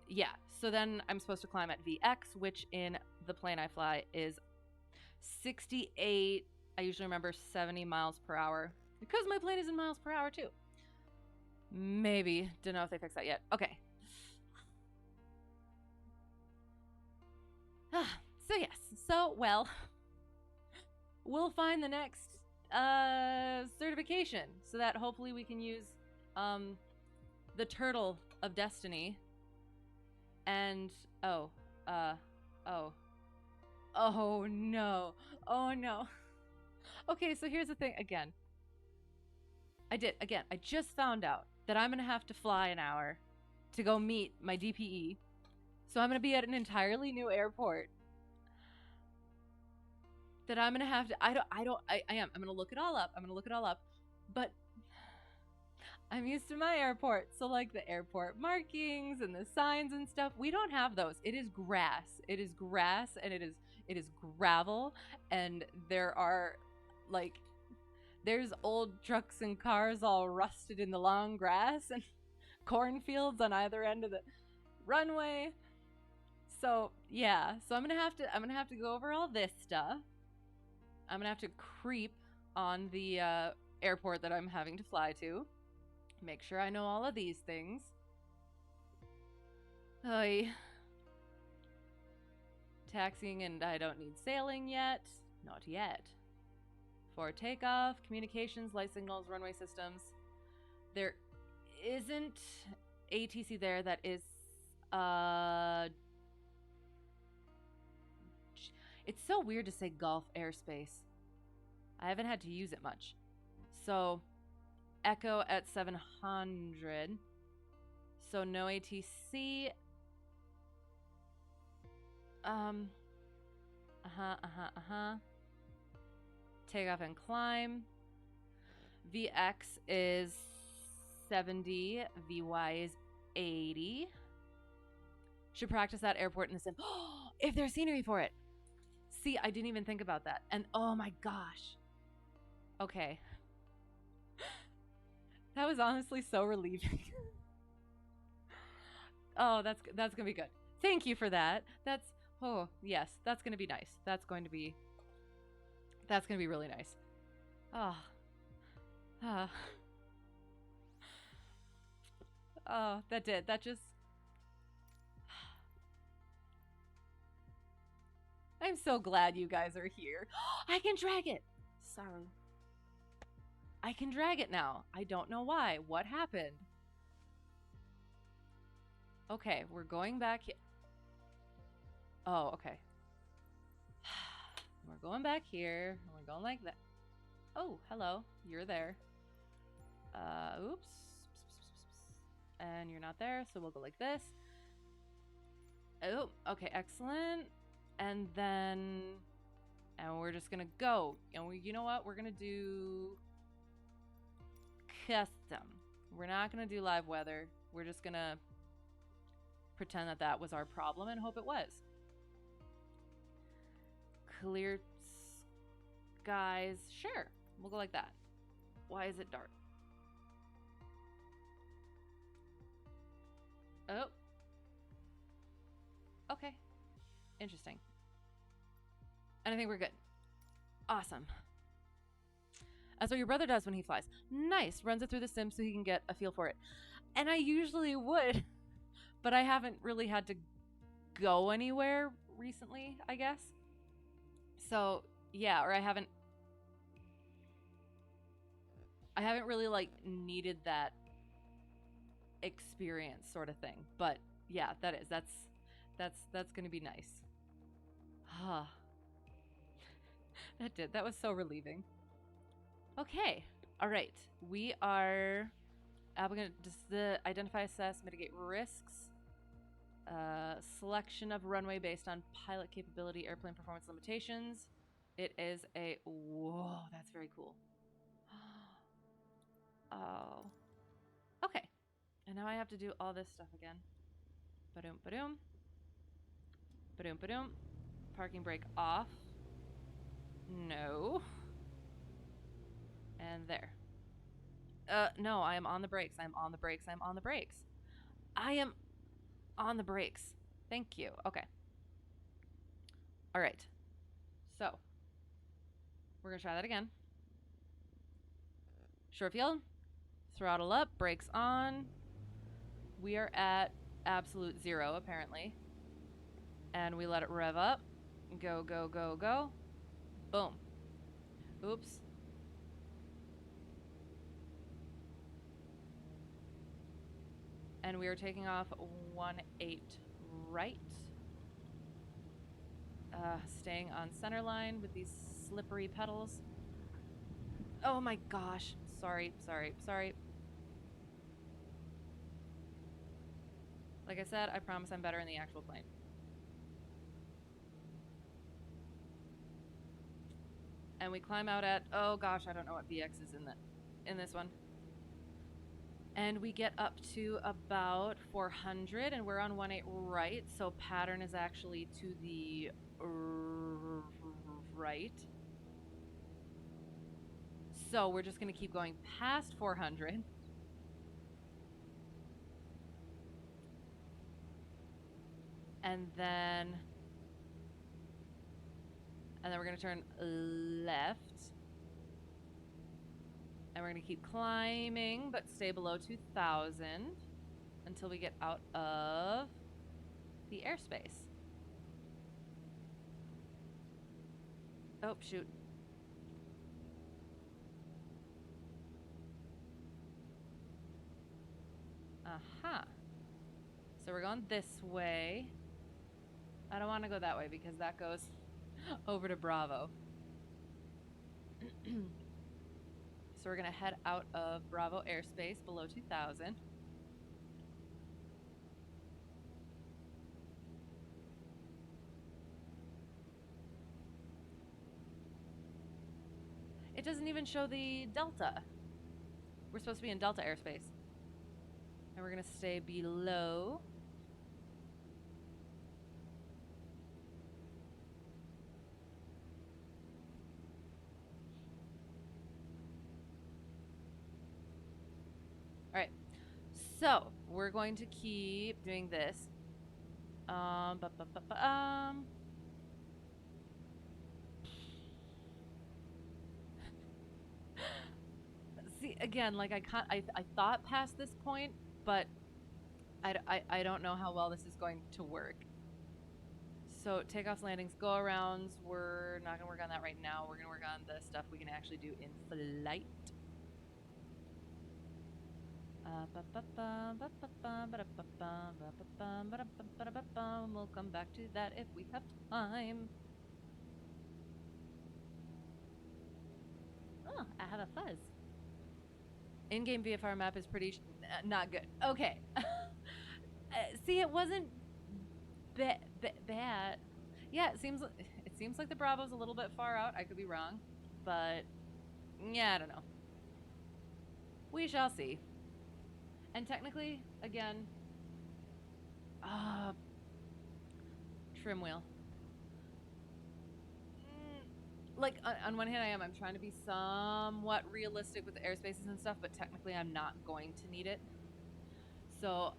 Yeah. So then I'm supposed to climb at VX, which in the plane I fly is 68. I usually remember 70 miles per hour because my plane is in miles per hour too. Maybe. Don't know if they fixed that yet. Okay. So yes. So well, we'll find the next certification so that hopefully we can use the turtle of destiny and oh oh no, oh no. Okay, so here's the thing again. I just found out that I'm gonna have to fly an hour to go meet my DPE, so I'm gonna be at an entirely new airport that I'm gonna have to I'm gonna look it all up. But I'm used to my airport. So like the airport markings and the signs and stuff, we don't have those. It is grass. It is grass and it is gravel and there's old trucks and cars all rusted in the long grass and cornfields on either end of the runway. So, yeah. So I'm going to have to go over all this stuff. I'm going to have to creep on the airport that I'm having to fly to. Make sure I know all of these things. Taxiing and I don't need sailing yet. Not yet. For takeoff, communications, light signals, runway systems. There isn't ATC there that is it's so weird to say Gulf airspace. I haven't had to use it much. So Echo at 700. So no ATC. Takeoff and climb. VX is 70. VY is 80. Should practice that airport in the sim. If there's scenery for it. See, I didn't even think about that. And oh my gosh. Okay. That was honestly so relieving. Oh, that's gonna be good. Thank you for that. Oh yes, that's gonna be nice. That's gonna be really nice. Oh. Oh, that just I'm so glad you guys are here. I can drag it. Sorry. I can drag it now. I don't know why. What happened? Okay, we're going back here. Oh, okay. We're going back here. And we're going like that. Oh, hello. You're there. Oops. And you're not there, so we'll go like this. Oh, okay, excellent. And then... And we're just gonna go. And you know what? We're gonna do... custom. We're not gonna do live weather. We're just gonna pretend that that was our problem and hope it was. Clear skies. Sure, we'll go like that. Why is it dark? Oh. Okay. Interesting. And I think we're good. Awesome. That's what your brother does when he flies. Nice. Runs it through the sim so he can get a feel for it. And I usually would, but I haven't really had to go anywhere recently, I guess. So, yeah, or I haven't really like needed that experience sort of thing. But yeah, that's going to be nice. Ah. That was so relieving. Okay. All right. We are applicant identify, assess, mitigate risks. Selection of runway based on pilot capability, airplane performance limitations. It is a... Whoa, that's very cool. Oh. Okay. And now I have to do all this stuff again. Ba-doom, ba-doom. Ba-doom, ba-doom. Parking brake off. No. And there. No, I am on the brakes. I'm on the brakes. I'm on the brakes. I am on the brakes. Thank you. Okay. All right. So, we're going to try that again. Short field. Throttle up. Brakes on. We are at absolute 0, apparently. And we let it rev up. Go, go, go, go. Boom. Oops. And we are taking off 1-8 right. Staying on center line with these slippery pedals. Oh my gosh. Sorry. Like I said, I promise I'm better in the actual plane. And we climb out at, oh gosh, I don't know what VX is in this one. And we get up to about 400, and we're on 1-8 right, so pattern is actually to the right. So we're just going to keep going past 400. And then we're going to turn left. And we're going to keep climbing, but stay below 2,000 until we get out of the airspace. Oh, shoot. Aha. So we're going this way. I don't want to go that way because that goes over to Bravo. So we're going to head out of Bravo airspace below 2,000. It doesn't even show the Delta. We're supposed to be in Delta airspace. And we're going to stay below. All right. So we're going to keep doing this. See, again, like I thought past this point, but I don't know how well this is going to work. So takeoffs, landings, go arounds. We're not gonna work on that right now. We're gonna work on the stuff we can actually do in flight. We'll come back to that if we have time. Oh, I have a fuzz. In-game VFR map is pretty not good. Okay. See, it wasn't bad. Yeah, it seems like the Bravo's a little bit far out. I could be wrong, but yeah, I don't know. We shall see. And technically, again, trim wheel. Like on one hand, I'm trying to be somewhat realistic with the airspaces and stuff, but technically, I'm not going to need it. So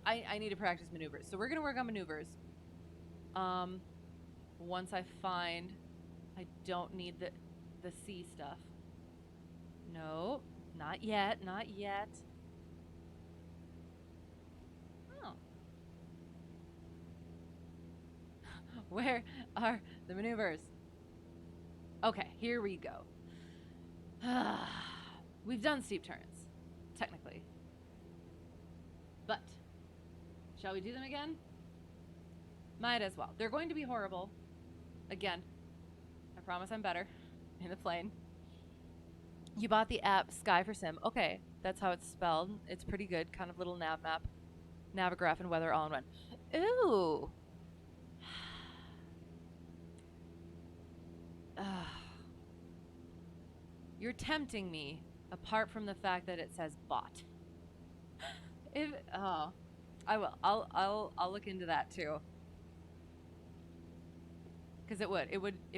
I need to practice maneuvers. So we're gonna work on maneuvers. Once I find I don't need the C stuff. No, not yet, not yet. Oh. Where are the maneuvers? Okay, here we go. We've done steep turns, technically. But, shall we do them again? Might as well. They're going to be horrible. Again, I promise I'm better in the plane. You bought the app Sky for Sim. Okay, that's how it's spelled. It's pretty good. Kind of little nav map, Navigraph, and weather all in one. Ooh. You're tempting me, apart from the fact that it says bought. I will. I'll look into that too. Because it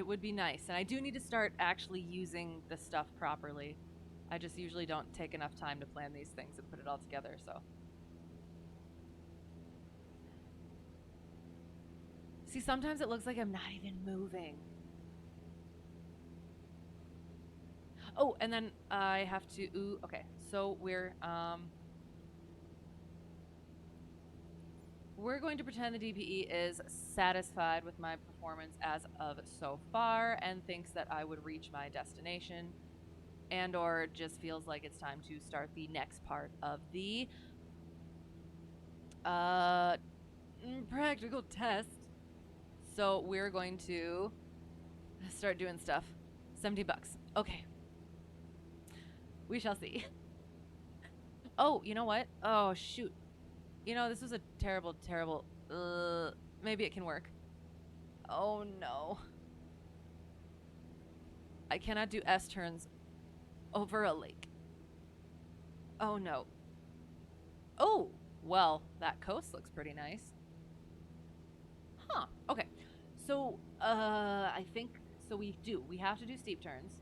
would be nice, and I do need to start actually using the stuff properly. I just usually don't take enough time to plan these things and put it all together. So, see, sometimes it looks like I'm not even moving. Oh, and then I have to. Ooh, okay, so we're going to pretend the DPE is satisfied with my performance as of so far and thinks that I would reach my destination, and or just feels like it's time to start the next part of the practical test. So we're going to start doing stuff. $70. Okay. We shall see. Oh, you know what? Oh, shoot. You know, this was a terrible, terrible... maybe it can work. Oh, no. I cannot do S-turns over a lake. Oh, no. Oh, well, that coast looks pretty nice. Huh, okay. So, I think... So we have to do steep turns.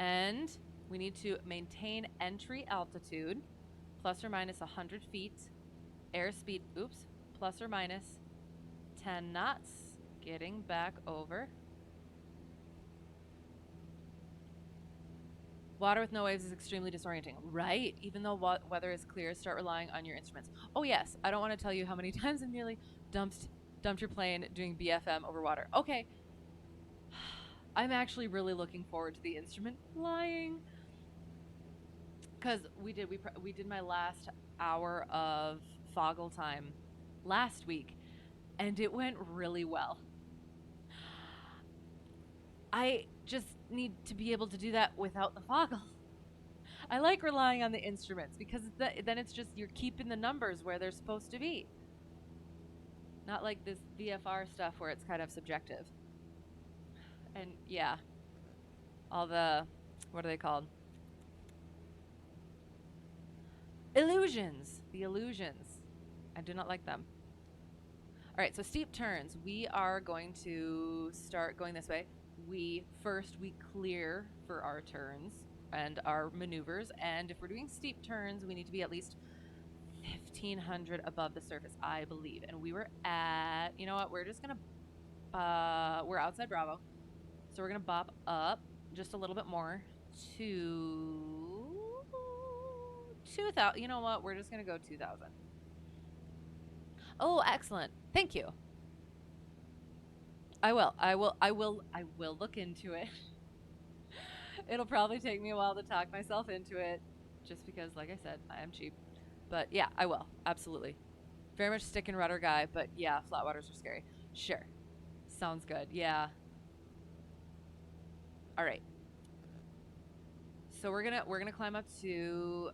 And we need to maintain entry altitude, plus or minus 100 feet. Airspeed, plus or minus 10 knots. Getting back over. Water with no waves is extremely disorienting. Right? Even though weather is clear, start relying on your instruments. Oh, yes. I don't want to tell you how many times I've nearly dumped your plane doing BFM over water. Okay. I'm actually really looking forward to the instrument flying. Because we did my last hour of Foggle time last week, and it went really well. I just need to be able to do that without the Foggle. I like relying on the instruments because then it's just you're keeping the numbers where they're supposed to be. Not like this VFR stuff where it's kind of subjective. And yeah, all the, what are they called? Illusions. The illusions. I do not like them. All right, so steep turns. We are going to start going this way. We clear for our turns and our maneuvers. And if we're doing steep turns, we need to be at least 1,500 above the surface, I believe. And we were at, you know what? We're just going to, we're outside Bravo. So we're going to bop up just a little bit more to 2,000. You know what? We're just going to go 2,000. Oh, excellent. Thank you. I will look into it. It'll probably take me a while to talk myself into it, just because, like I said, I am cheap. But yeah, I will. Absolutely. Very much stick and rudder guy, but yeah, flat waters are scary. Sure. Sounds good. Yeah. All right. So we're gonna climb up to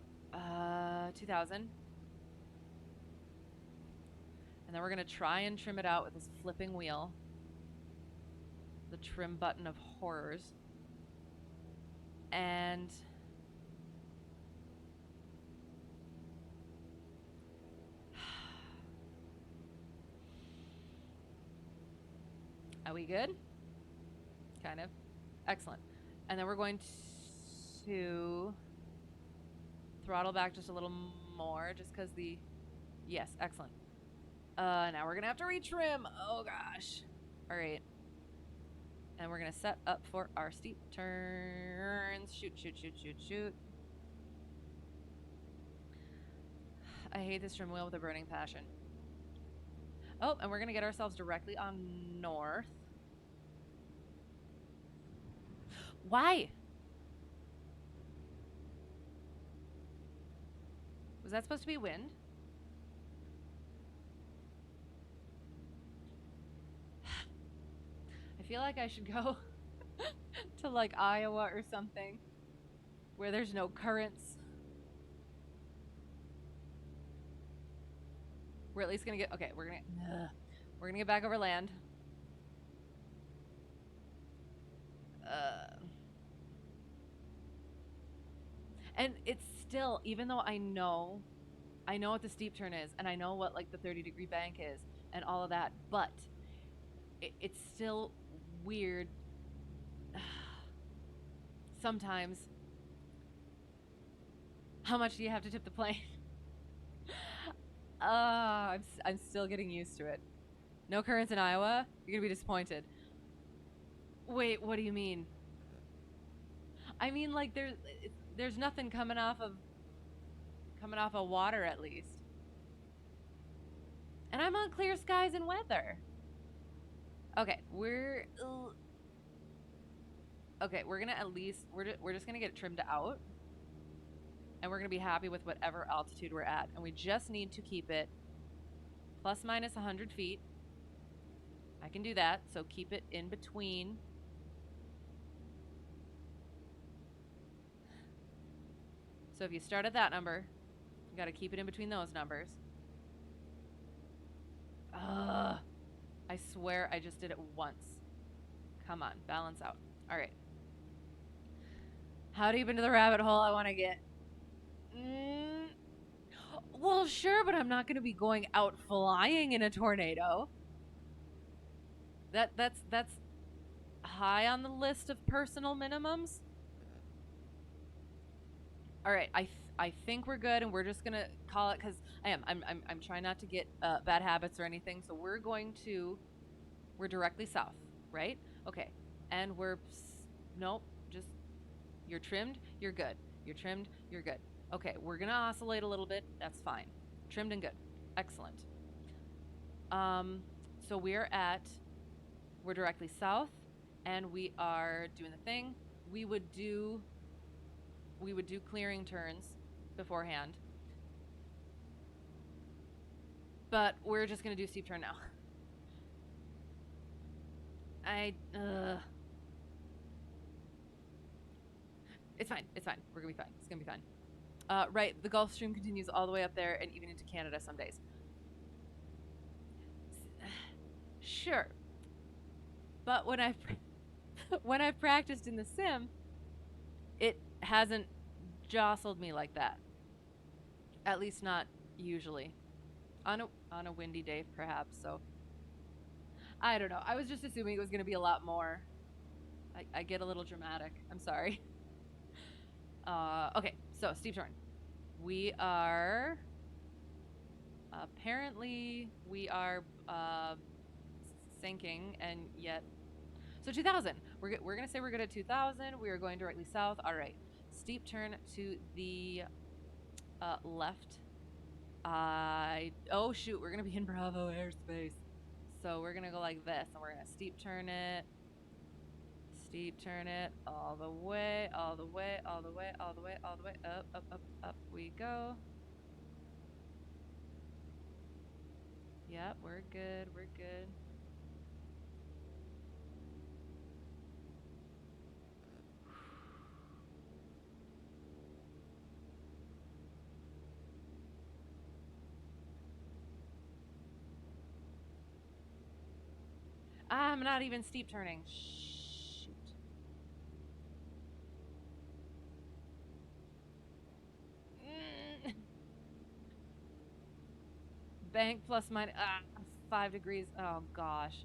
2000. And then we're gonna try and trim it out with this flipping wheel. The trim button of horrors. And are we good? Kind of. Excellent. And then we're going to throttle back just a little more, just because the... Yes, excellent. Now we're gonna have to retrim. Oh gosh. All right. And we're gonna set up for our steep turns. Shoot, shoot, shoot, shoot, shoot. I hate this trim wheel with a burning passion. Oh, and we're gonna get ourselves directly on north. Why? Was that supposed to be wind? I feel like I should go to like Iowa or something where there's no currents. We're at least gonna get, okay, we're gonna get back over land. And it's still, even though I know what the steep turn is, and I know what like the 30-degree bank is, and all of that, but it's still weird sometimes. How much do you have to tip the plane? I'm still getting used to it. No currents in Iowa? You're gonna be disappointed. Wait, what do you mean? I mean, like there's nothing coming off of water at least. And I'm on clear skies and weather. Okay, we're gonna at least we're just gonna get it trimmed out, and we're gonna be happy with whatever altitude we're at, and we just need to keep it plus minus 100 feet. I can do that, so keep it in between. So if you start at that number, you gotta keep it in between those numbers. I swear I just did it once. Come on, balance out. All right. How deep into the rabbit hole I want to get? Well, sure, but I'm not going to be going out flying in a tornado. That's high on the list of personal minimums. All right, I think we're good, and we're just gonna call it, because I'm trying not to get bad habits or anything. So we're directly south, right? Okay, and nope, just you're trimmed, you're good. You're trimmed, you're good. Okay, we're gonna oscillate a little bit. That's fine. Trimmed and good. Excellent. So we're directly south, and we are doing the thing. We would do clearing turns beforehand, but we're just gonna do steep turn now. It's fine. It's fine. We're gonna be fine. It's gonna be fine. Right, the Gulf Stream continues all the way up there and even into Canada some days. Sure, but when I've practiced in the sim, it hasn't jostled me like that. At least not usually. On a windy day, perhaps. So I don't know. I was just assuming it was going to be a lot more. I get a little dramatic. I'm sorry. Okay, so steep turn. We are apparently sinking, and yet. So 2000. We're gonna say we're good at 2000. We are going directly south. All right. Steep turn to the left. Oh shoot, we're gonna be in Bravo airspace. So we're gonna go like this, and we're gonna steep turn it. Steep turn it all the way, all the way, all the way, all the way, all the way, up, up, up, up we go. Yep, we're good, we're good. I'm not even steep turning. Shoot. Bank plus minus 5 degrees. Oh gosh.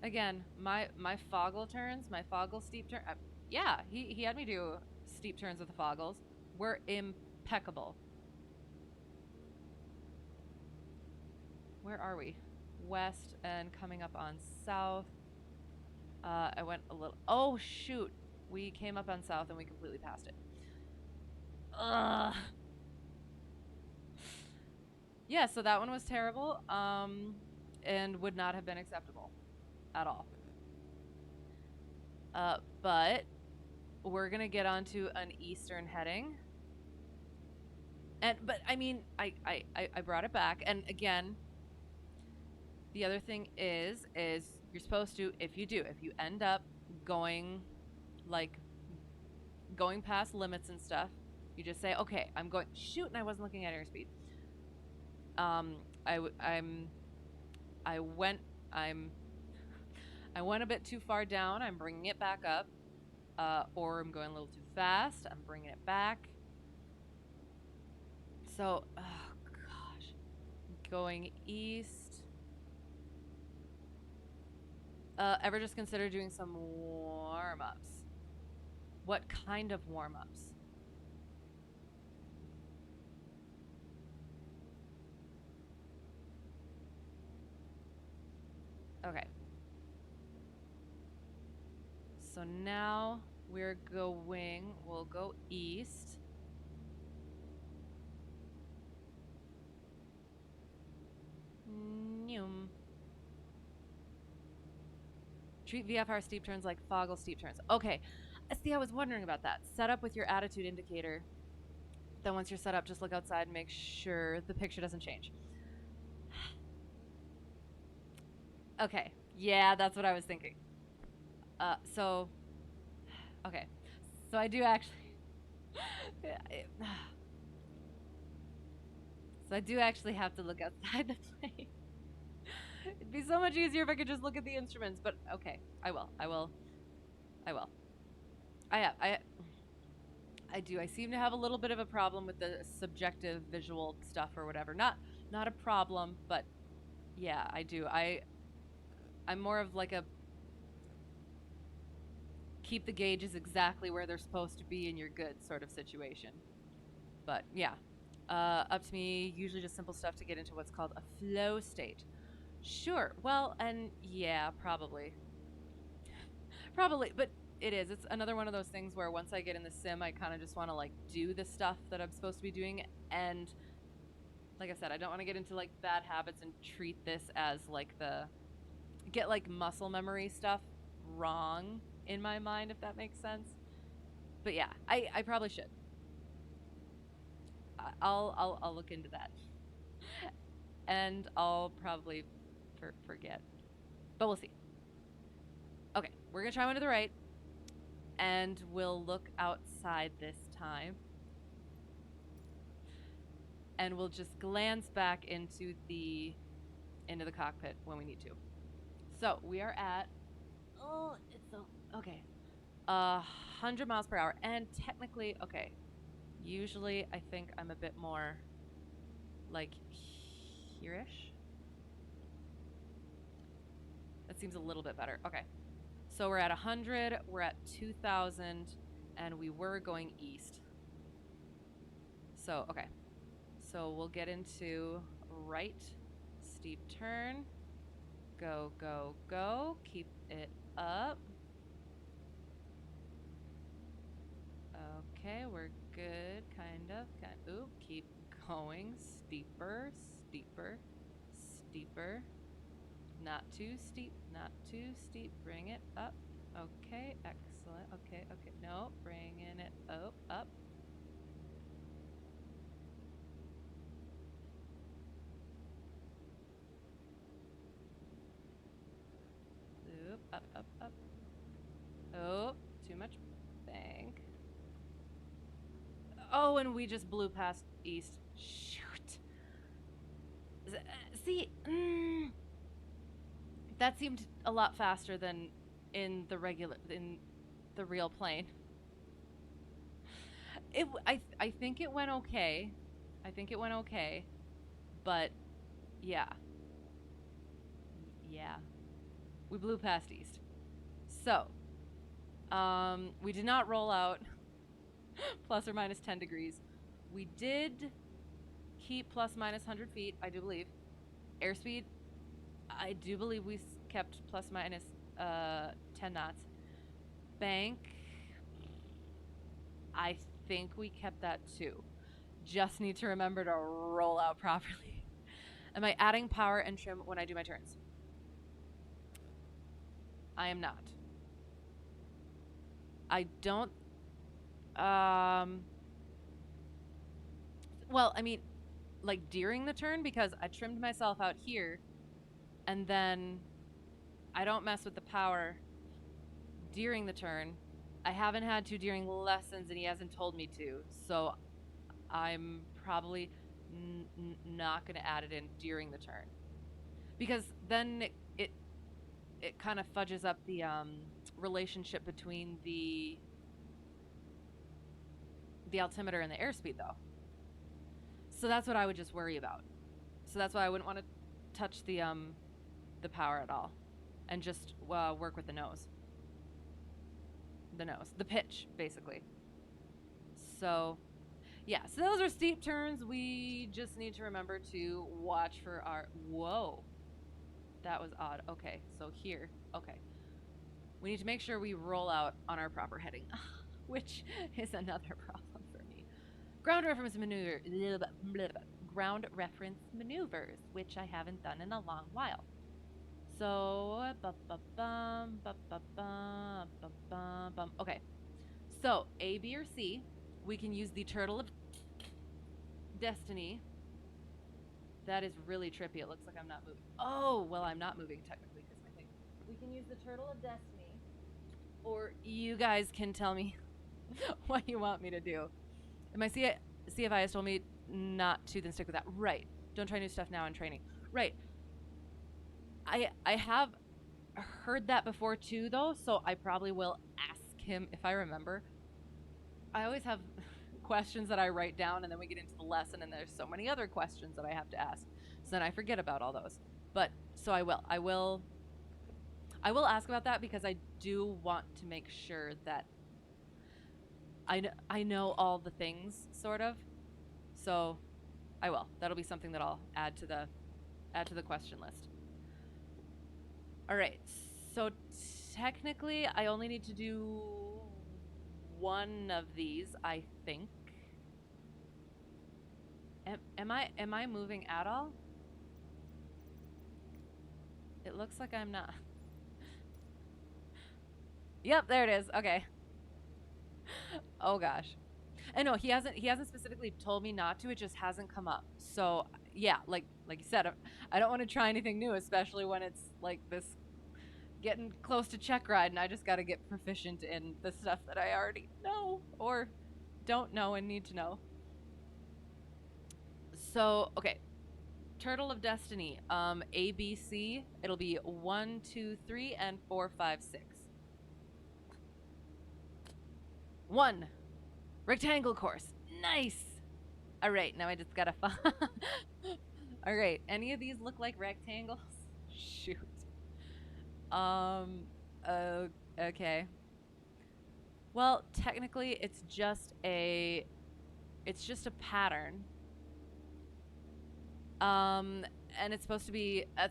Again, my foggle turns, my foggle steep turn. Yeah, he had me do steep turns with the foggles. We're impeccable. Where are we? West and coming up on south. I went a little. Oh shoot! We came up on south and we completely passed it. Ugh. Yeah, so that one was terrible. And would not have been acceptable at all. But we're gonna get onto an eastern heading. But I mean, I brought it back, and again, the other thing is you're supposed to, if you end up going past limits and stuff, you just say, okay, I'm going. Shoot, and I wasn't looking at airspeed. I went a bit too far down. I'm bringing it back up, or I'm going a little too fast. I'm bringing it back. So, oh gosh, going east. Ever just consider doing some warm-ups? What kind of warm-ups? Okay. So now we'll go east. Noom. Treat VFR steep turns like foggle steep turns. Okay. See, I was wondering about that. Set up with your attitude indicator. Then once you're set up, just look outside and make sure the picture doesn't change. Okay. Yeah, that's what I was thinking. So I do actually so I do actually have to look outside the plane. It'd be so much easier if I could just look at the instruments, but okay, I will. I do. I seem to have a little bit of a problem with the subjective visual stuff or whatever. Not a problem, but yeah, I do. I'm more of like a keep the gauges exactly where they're supposed to be and you're good sort of situation. But yeah, up to me, usually just simple stuff to get into what's called a flow state. Sure. Well, and yeah, probably, but it is. It's another one of those things where once I get in the sim, I kind of just want to like do the stuff that I'm supposed to be doing. And like I said, I don't want to get into like bad habits and treat this as like get like muscle memory stuff wrong in my mind, if that makes sense. But yeah, I probably should. I'll look into that, and I'll probably forget, but we'll see. Okay, we're gonna try one to the right, and we'll look outside this time, and we'll just glance back into the cockpit when we need to. So we are at it's so okay, 100 miles per hour, and technically, okay, usually I think I'm a bit more like here-ish. That seems a little bit better. Okay. So we're at 100, we're at 2,000, and we were going east. So, okay. So we'll get into right, steep turn, go, go, go, keep it up. Okay, we're good, kind of. Ooh, keep going, steeper, steeper, steeper. Not too steep, not too steep. Bring it up. Okay, excellent. Okay, okay. No, bringing it up. Oop, up. Oh, too much bank. Oh, and we just blew past east. Shoot. See, that seemed a lot faster than in the real plane. I think it went okay. I think it went okay, but yeah, yeah, we blew past east. So, we did not roll out plus or minus 10 degrees. We did keep plus minus 100 feet, I do believe. Airspeed, I do believe we kept plus minus 10 knots. Bank, I think we kept that too. Just need to remember to roll out properly. Am I adding power and trim when I do my turns? I am not. I don't. Well, I mean, like during the turn, because I trimmed myself out here, and then I don't mess with the power during the turn. I haven't had to during lessons, and he hasn't told me to, so I'm probably not going to add it in during the turn, because then it kind of fudges up the relationship between the altimeter and the airspeed, though. So that's what I would just worry about. So that's why I wouldn't want to touch the power at all, and just work with the nose. The pitch, basically. So, yeah. So those are steep turns. We just need to remember to watch for our. Whoa, that was odd. Okay, so here. Okay, we need to make sure we roll out on our proper heading, which is another problem for me. Ground reference maneuvers, which I haven't done in a long while. So, okay. So, A, B, or C, we can use the Turtle of Destiny. That is really trippy. It looks like I'm not moving. Oh, well, I'm not moving technically because my thing. We can use the Turtle of Destiny, or you guys can tell me what you want me to do. And my CFI has told me not to, then stick with that. Right. Don't try new stuff now in training. Right. I have heard that before too, though, so I probably will ask him if I remember. I always have questions that I write down, and then we get into the lesson, and there's so many other questions that I have to ask, so then I forget about all those. But so I will ask about that, because I do want to make sure that I know all the things, sort of. So I will. That'll be something that I'll add to the question list. All right, so technically I only need to do one of these, I think. Am I moving at all? It looks like I'm not. Yep, there it is. Okay. Oh gosh. And no, he hasn't specifically told me not to. It just hasn't come up. So yeah, like you said, I don't want to try anything new, especially when it's like this, getting close to Checkride, and I just got to get proficient in the stuff that I already know or don't know and need to know. So okay, Turtle of Destiny, A, B, C. It'll be 1, 2, 3, and 4, 5, 6. 1. Rectangle course. Nice. All right, now I just gotta find. All right, any of these look like rectangles? Shoot. Okay. Well, technically, it's just a pattern. And it's supposed to be. I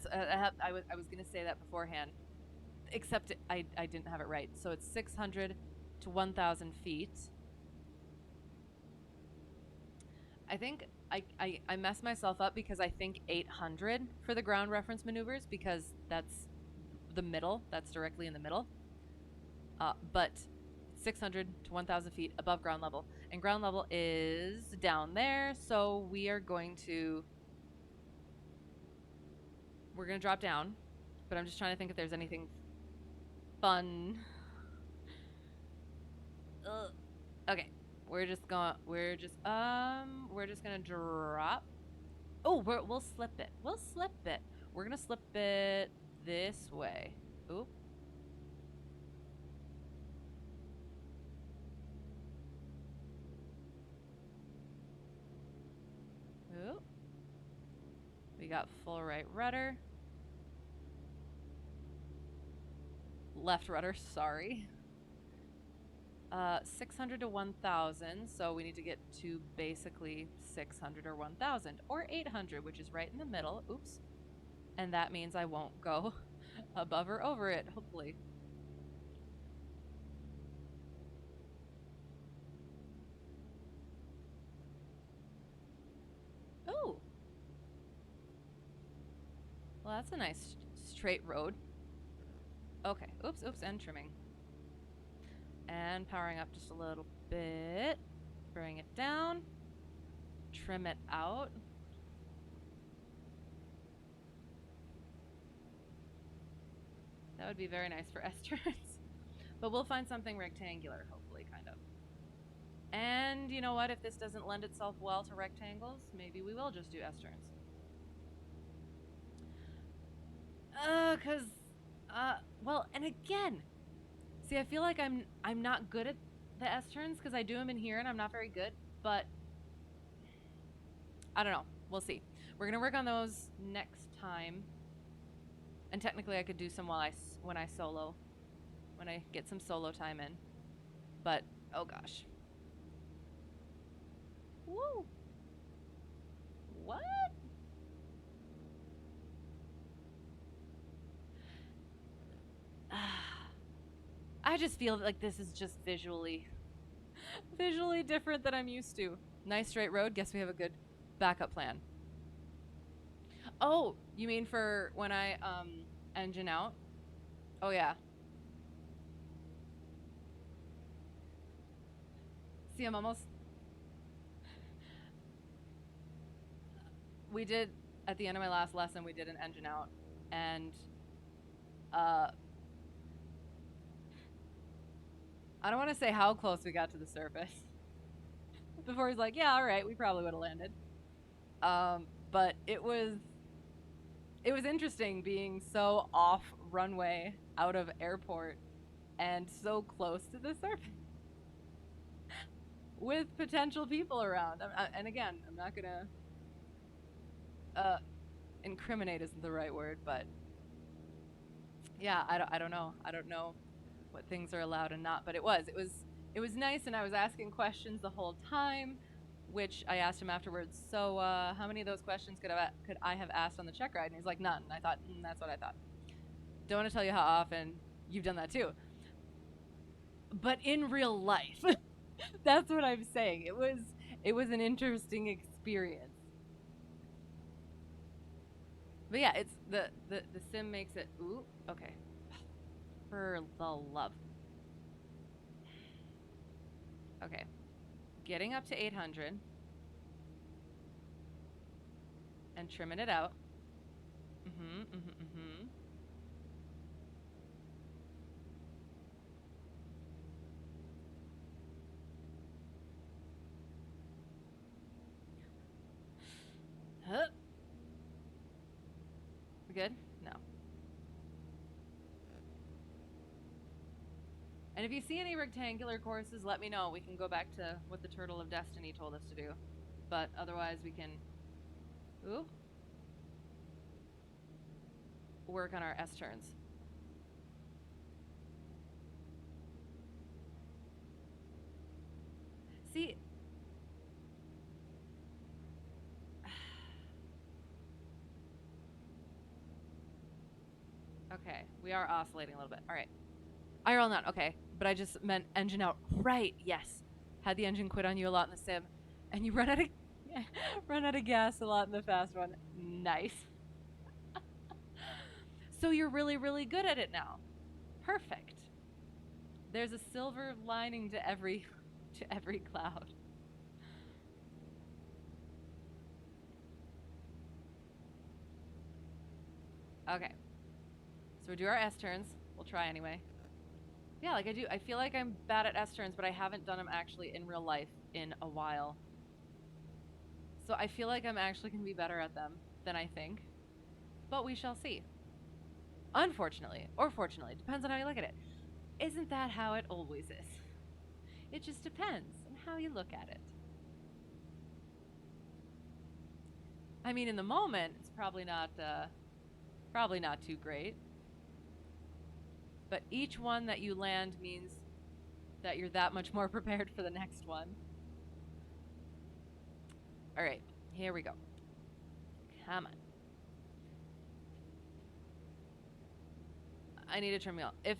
was gonna say that beforehand, except I didn't have it right. So it's 600 to 1,000 feet. I think I messed myself up because I think 800 for the ground reference maneuvers because that's the middle. That's directly in the middle. But 600 to 1,000 feet above ground level. And ground level is down there. So we're going to drop down. But I'm just trying to think if there's anything fun. Ugh. Okay. We're just gonna drop. Oh, we'll slip it. We'll slip it. We're gonna slip it this way. Oop. Oop. We got full right rudder. Left rudder, sorry. 600 to 1,000, so we need to get to basically 600 or 1,000 or 800, which is right in the middle. Oops. And that means I won't go above or over it, hopefully. Oh. Well, that's a nice straight road. Okay. Oops, and trimming. And powering up just a little bit. Bring it down. Trim it out. That would be very nice for S-turns. But we'll find something rectangular, hopefully, kind of. And you know what? If this doesn't lend itself well to rectangles, maybe we will just do S-turns. Well, and again, see, I feel like I'm not good at the S-turns because I do them in here and I'm not very good, but I don't know. We'll see. We're going to work on those next time. And technically I could do some when I solo, when I get some solo time in. But, oh gosh. Woo! What? I just feel like this is just visually different than I'm used to. Nice straight road. Guess we have a good backup plan. Oh, you mean for when I engine out? Oh yeah. See, I'm almost. We did at the end of my last lesson. We did an engine out, and I don't want to say how close we got to the surface before he's like, yeah, all right, we probably would have landed. But it was interesting being so off runway out of airport and so close to the surface with potential people around. And again, I'm not gonna incriminate isn't the right word, but yeah, I don't know. I don't know what things are allowed and not, but it was nice, and I was asking questions the whole time, which I asked him afterwards. So how many of those questions could I have asked on the check ride? And he's like, none. And I thought, that's what I thought. Don't want to tell you how often you've done that too, but in real life. That's what I'm saying. It was an interesting experience. But yeah, it's the sim makes it. Ooh, okay. For the love. Okay. Getting up to 800 and trimming it out. Huh. We good? No. And if you see any rectangular courses, let me know. We can go back to what the Turtle of Destiny told us to do. But otherwise, we can work on our S-turns. See, okay, we are oscillating a little bit. All right. IRL not, okay. But I just meant engine out. Right, yes. Had the engine quit on you a lot in the sim. And you run out of Run out of gas a lot in the fast one. Nice. So you're really, really good at it now. Perfect. There's a silver lining to every to every cloud. Okay. So we do our S turns. We'll try anyway. Yeah, like I feel like I'm bad at S turns, but I haven't done them actually in real life in a while. So I feel like I'm actually going to be better at them than I think. But we shall see. Unfortunately, or fortunately, depends on how you look at it. Isn't that how it always is? It just depends on how you look at it. I mean, in the moment, it's probably not too great. But each one that you land means that you're that much more prepared for the next one. All right, here we go. Come on. I need a trim wheel. If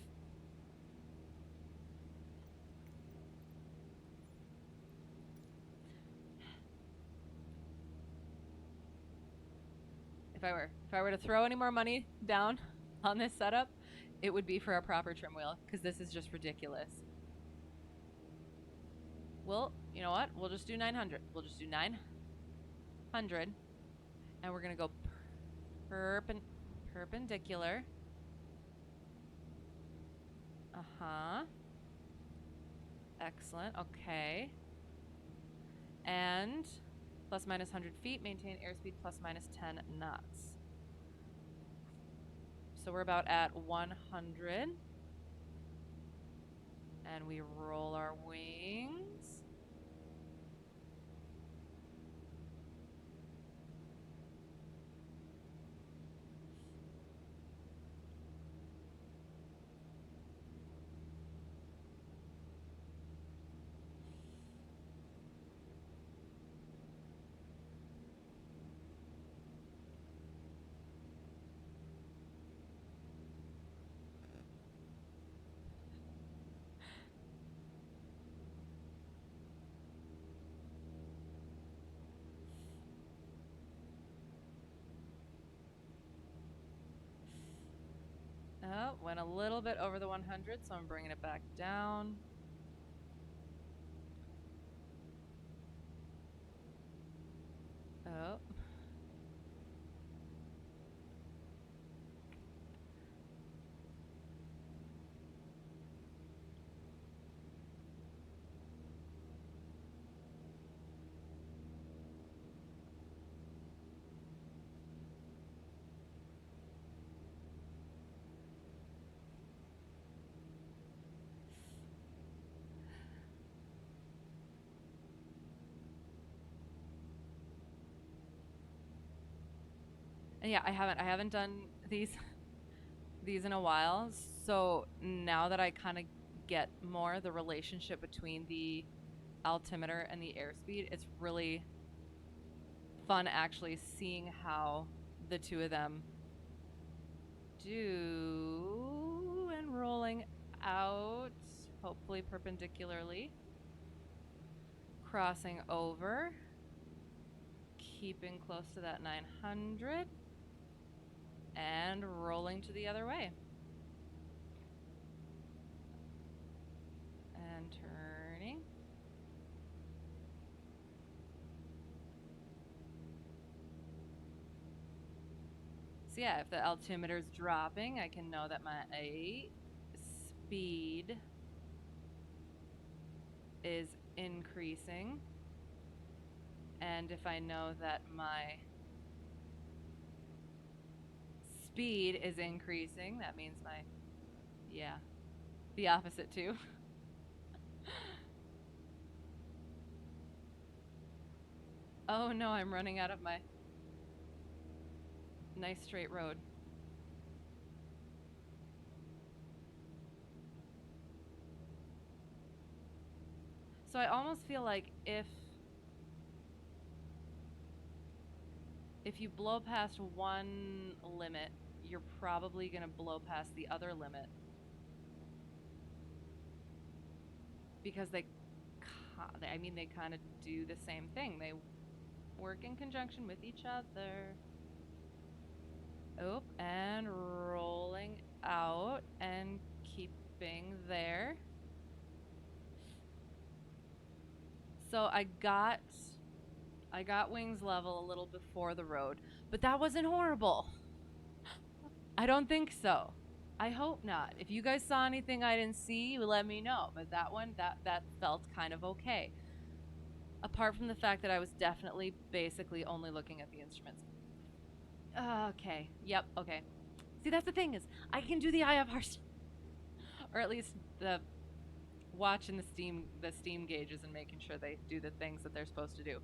I were to throw any more money down on this setup, it would be for a proper trim wheel, because this is just ridiculous. Well, you know what? We'll just do 900. We'll just do 900, and we're gonna go perpendicular. Excellent. Okay. And plus minus 100 feet, maintain airspeed plus minus 10 knots. So we're about at 100. And we roll our wings. Oh, went a little bit over the 100, so I'm bringing it back down. Oh. And yeah, I haven't done these in a while. So now that I kind of get more the relationship between the altimeter and the airspeed, it's really fun actually seeing how the two of them do, and rolling out, hopefully perpendicularly, crossing over, keeping close to that 900, and rolling to the other way. And turning. So yeah, if the altimeter is dropping, I can know that my speed is increasing. And if I know that my speed is increasing, that means my, yeah, the opposite too. Oh no, I'm running out of my nice straight road. So I almost feel like if you blow past one limit, you're probably going to blow past the other limit. Because they kind of do the same thing. work in conjunction with each other. Oh, and rolling out and keeping there. So I got wings level a little before the road, but that wasn't horrible. I don't think so. I hope not. If you guys saw anything I didn't see, you let me know. But that one, that felt kind of okay. Apart from the fact that I was definitely basically only looking at the instruments. Okay. Yep. Okay. See, that's the thing is, I can do the IFRs, or at least the watching the steam gauges and making sure they do the things that they're supposed to do.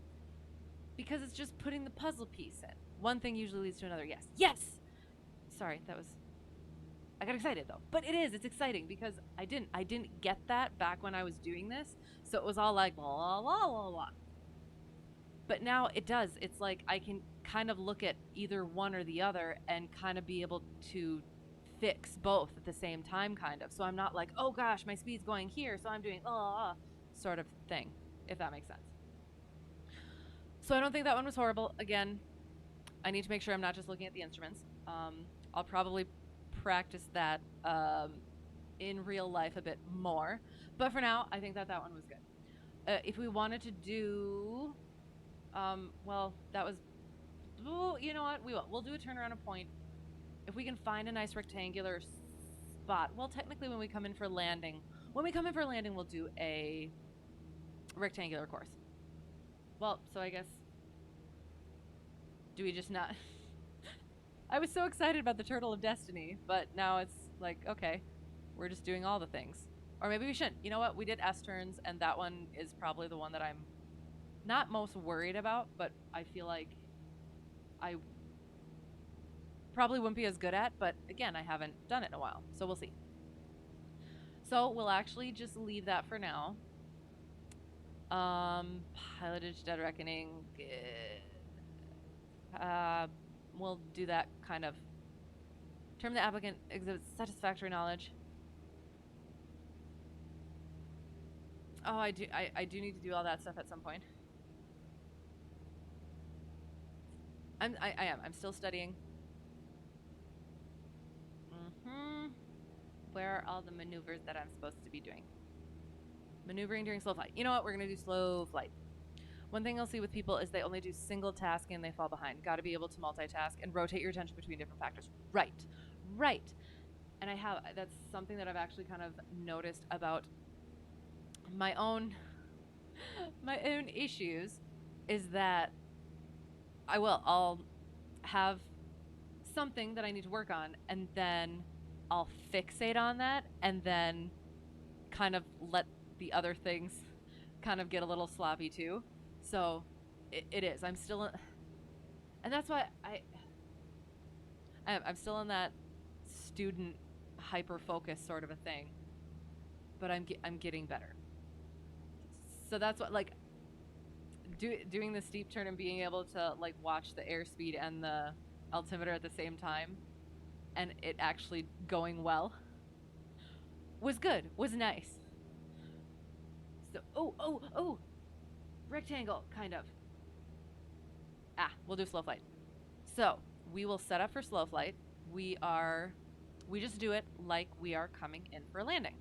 Because it's just putting the puzzle piece in. One thing usually leads to another. Yes. Yes. Sorry, that was. I got excited though. But it's exciting because I didn't get that back when I was doing this. So it was all like blah blah blah blah. But now it does. It's like I can kind of look at either one or the other and kind of be able to fix both at the same time, kind of. So I'm not like, oh gosh, my speed's going here, so I'm doing sort of thing, if that makes sense. So I don't think that one was horrible. Again, I need to make sure I'm not just looking at the instruments. I'll probably practice that in real life a bit more. But for now, I think that one was good. If we wanted to do, well, that was, oh, you know what? We will. We'll do a turnaround of point. If we can find a nice rectangular spot. Well, technically, when we come in for landing, we'll do a rectangular course. Well, so I guess, do we just not? I was so excited about the Turtle of Destiny, but now it's like, okay, we're just doing all the things. Or maybe we shouldn't. You know what? We did S turns, and that one is probably the one that I'm not most worried about, but I feel like I probably wouldn't be as good at, but again, I haven't done it in a while, so we'll see. So we'll actually just leave that for now. Pilotage, Dead Reckoning. We'll do that kind of. Term the applicant exhibits satisfactory knowledge. Oh, I do need to do all that stuff at some point. I am. I'm still studying. Where are all the maneuvers that I'm supposed to be doing? Maneuvering during slow flight. You know what? We're going to do slow flight. One thing I'll see with people is they only do single tasking and they fall behind. Got to be able to multitask and rotate your attention between different factors. Right. And that's something that I've actually kind of noticed about my own issues is that I'll have something that I need to work on and then I'll fixate on that and then kind of let the other things kind of get a little sloppy too. So it is. I'm still and that's why I'm still in that student hyper focus sort of a thing. But I'm getting better. So that's what like doing the steep turn and being able to like watch the airspeed and the altimeter at the same time and it actually going well was good, was nice. So oh rectangle kind of. We'll do slow flight. So we will set up for slow flight. We just do it like we are coming in for a landing.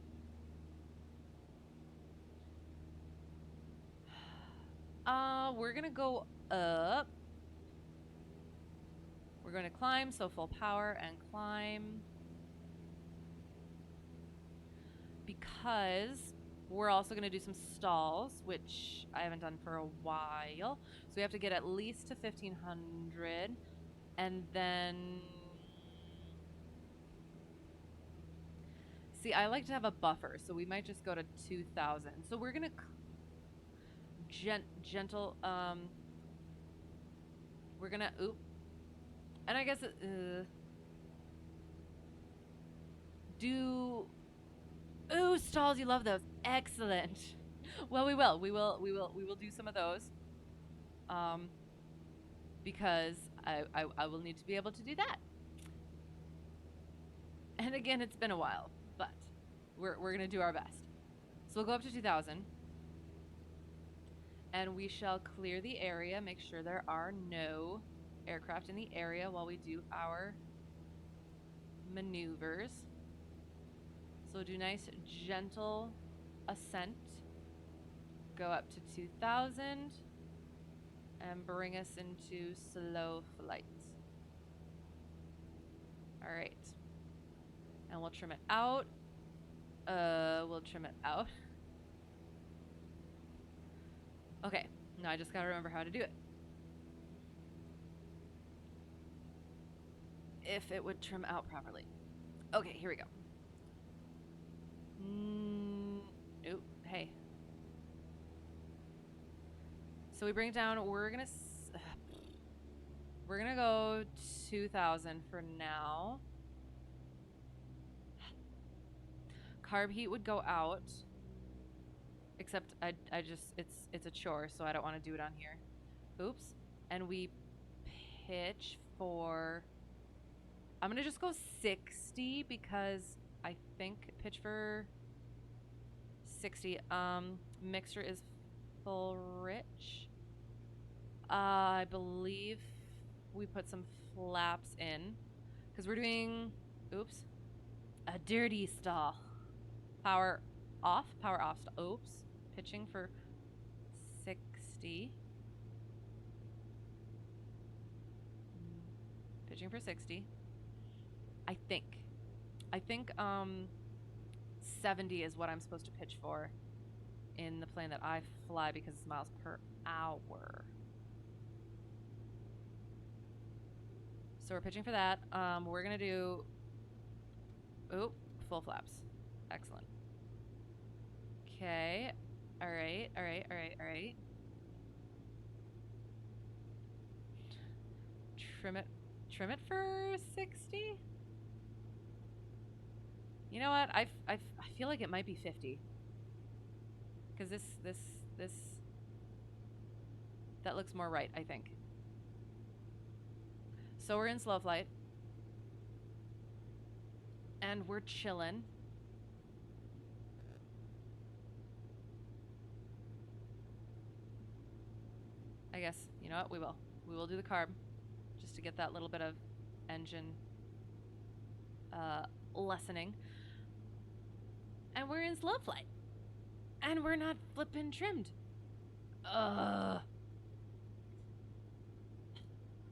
We're gonna go up. We're going to climb, so full power and climb. Because we're also going to do some stalls, which I haven't done for a while. So we have to get at least to 1500. And then... See, I like to have a buffer, so we might just go to 2000. So we're going to... gentle... We're going to... Oop. And I guess... do... Ooh, stalls, you love those. Excellent. Well, we will do some of those. Because I will need to be able to do that. And again, it's been a while, but we're going to do our best. So we'll go up to 2000. And we shall clear the area, make sure there are no aircraft in the area while we do our maneuvers. So we'll do nice, gentle ascent. Go up to 2,000 and bring us into slow flight. All right. And we'll trim it out. We'll trim it out. Okay, now I just gotta remember how to do it. If it would trim out properly. Okay, here we go. Nope, hey. So we bring it down, we're gonna go 2,000 for now. Carb heat would go out. Except I just, it's a chore, so I don't want to do it on here. Oops. And we pitch for, I'm gonna just go 60 because I think pitch for 60. Mixture is full rich. I believe we put some flaps in because we're doing, oops, a dirty stall. Power off stall. Oops. Pitching for 60. Pitching for 60. I think 70 is what I'm supposed to pitch for in the plane that I fly because it's miles per hour. So we're pitching for that. We're gonna do full flaps. Excellent. Okay. All right. Trim it for 60. You know what? I feel like it might be 50. Because this that looks more right, I think. So we're in slow flight. And we're chilling. I guess, you know what, we will do the carb just to get that little bit of engine lessening. And we're in slow flight. And we're not flippin' trimmed.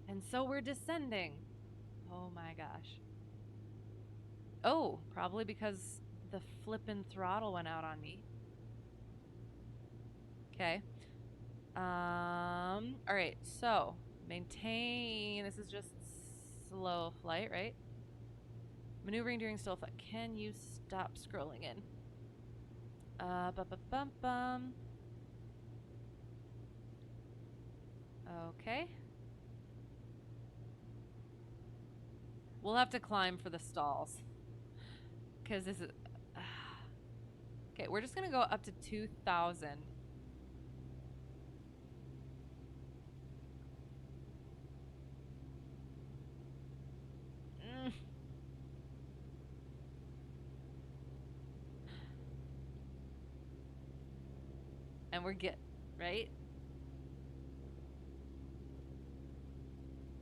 And so we're descending. Oh my gosh. Oh, probably because the flippin' throttle went out on me. Okay. All right, so maintain. This is just slow flight, right? Maneuvering during slow flight. Can you stop scrolling in? Bum. Okay. We'll have to climb for the stalls. Because this is... Okay, we're just going to go up to 2,000. And we're good, right?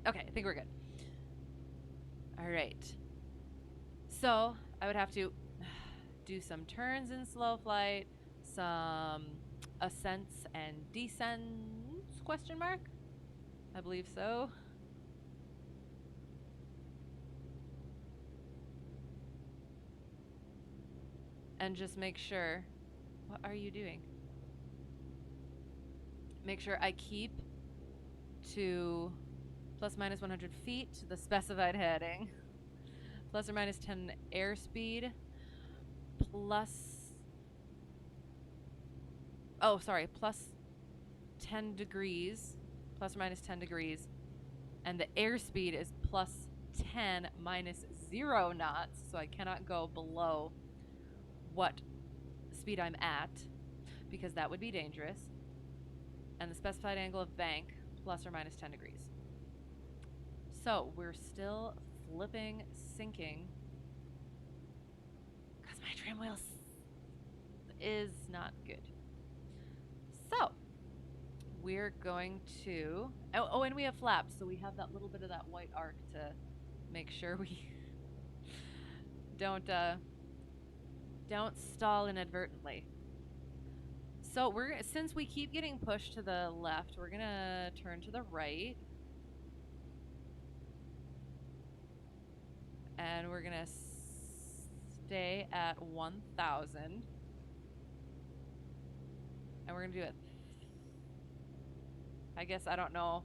Okay, I think we're good. All right. So I would have to do some turns in slow flight, some ascents and descents, question mark? I believe so. And just make sure, what are you doing? Make sure I keep to plus minus 100 feet to the specified heading. Plus or minus 10 airspeed. Plus 10 degrees. Plus or minus 10 degrees. And the airspeed is plus 10 minus 0 knots. So I cannot go below what speed I'm at, because that would be dangerous. And the specified angle of bank, plus or minus 10 degrees. So we're still flipping, sinking, because my trim wheel is not good. So we're going to... Oh, and we have flaps, so we have that little bit of that white arc to make sure we don't stall inadvertently. So since we keep getting pushed to the left, we're gonna turn to the right. And we're gonna stay at 1,000. And we're gonna do it. I guess, I don't know.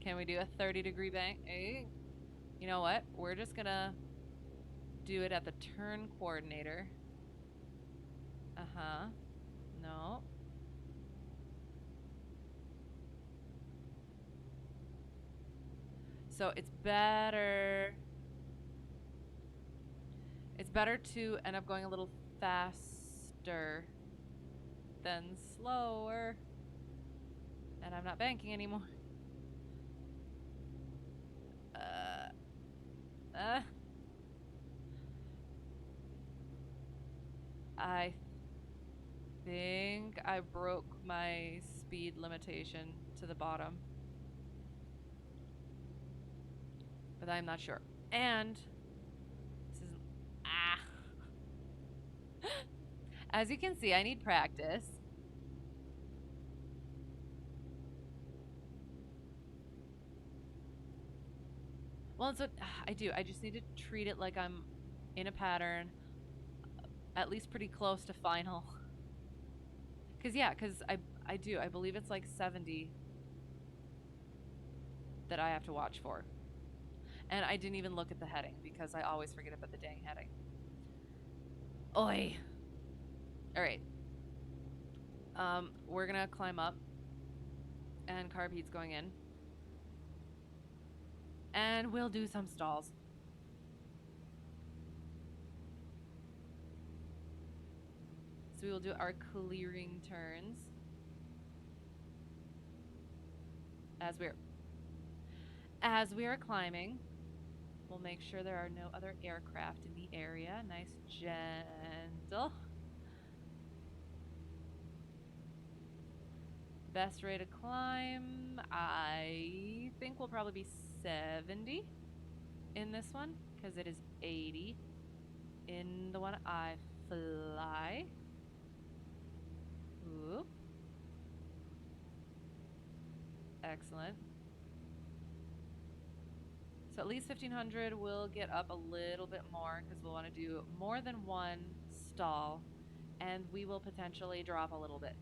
Can we do a 30-degree bank? You know what? We're just gonna do it at the turn coordinator. Uh-huh. No. So it's better to end up going a little faster than slower. And I'm not banking anymore. I think I broke my speed limitation to the bottom. But I'm not sure. And this is as you can see, I need practice. Well, it's what I do. I just need to treat it like I'm in a pattern, at least pretty close to final. Cause I do. I believe it's like 70 that I have to watch for. And I didn't even look at the heading because I always forget about the dang heading. Oi. All right. We're gonna climb up, and carb heat's going in, and we'll do some stalls. So we will do our clearing turns as we are climbing. We'll make sure there are no other aircraft in the area. Nice, gentle. Best rate of climb, I think will probably be 70 in this one, because it is 80 in the one I fly. Ooh. Excellent. So at least 1,500, we'll get up a little bit more because we'll want to do more than one stall, and we will potentially drop a little bit.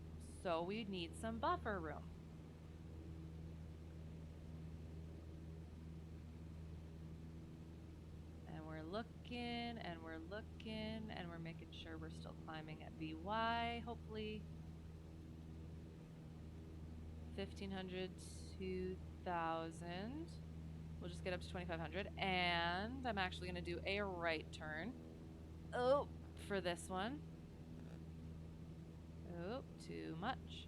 So we need some buffer room. And we're looking, and we're looking, and we're making sure we're still climbing at VY, hopefully. 1,500, 2,000. We'll just get up to 2,500, and I'm actually going to do a right turn. Oh, for this one. Oh, too much.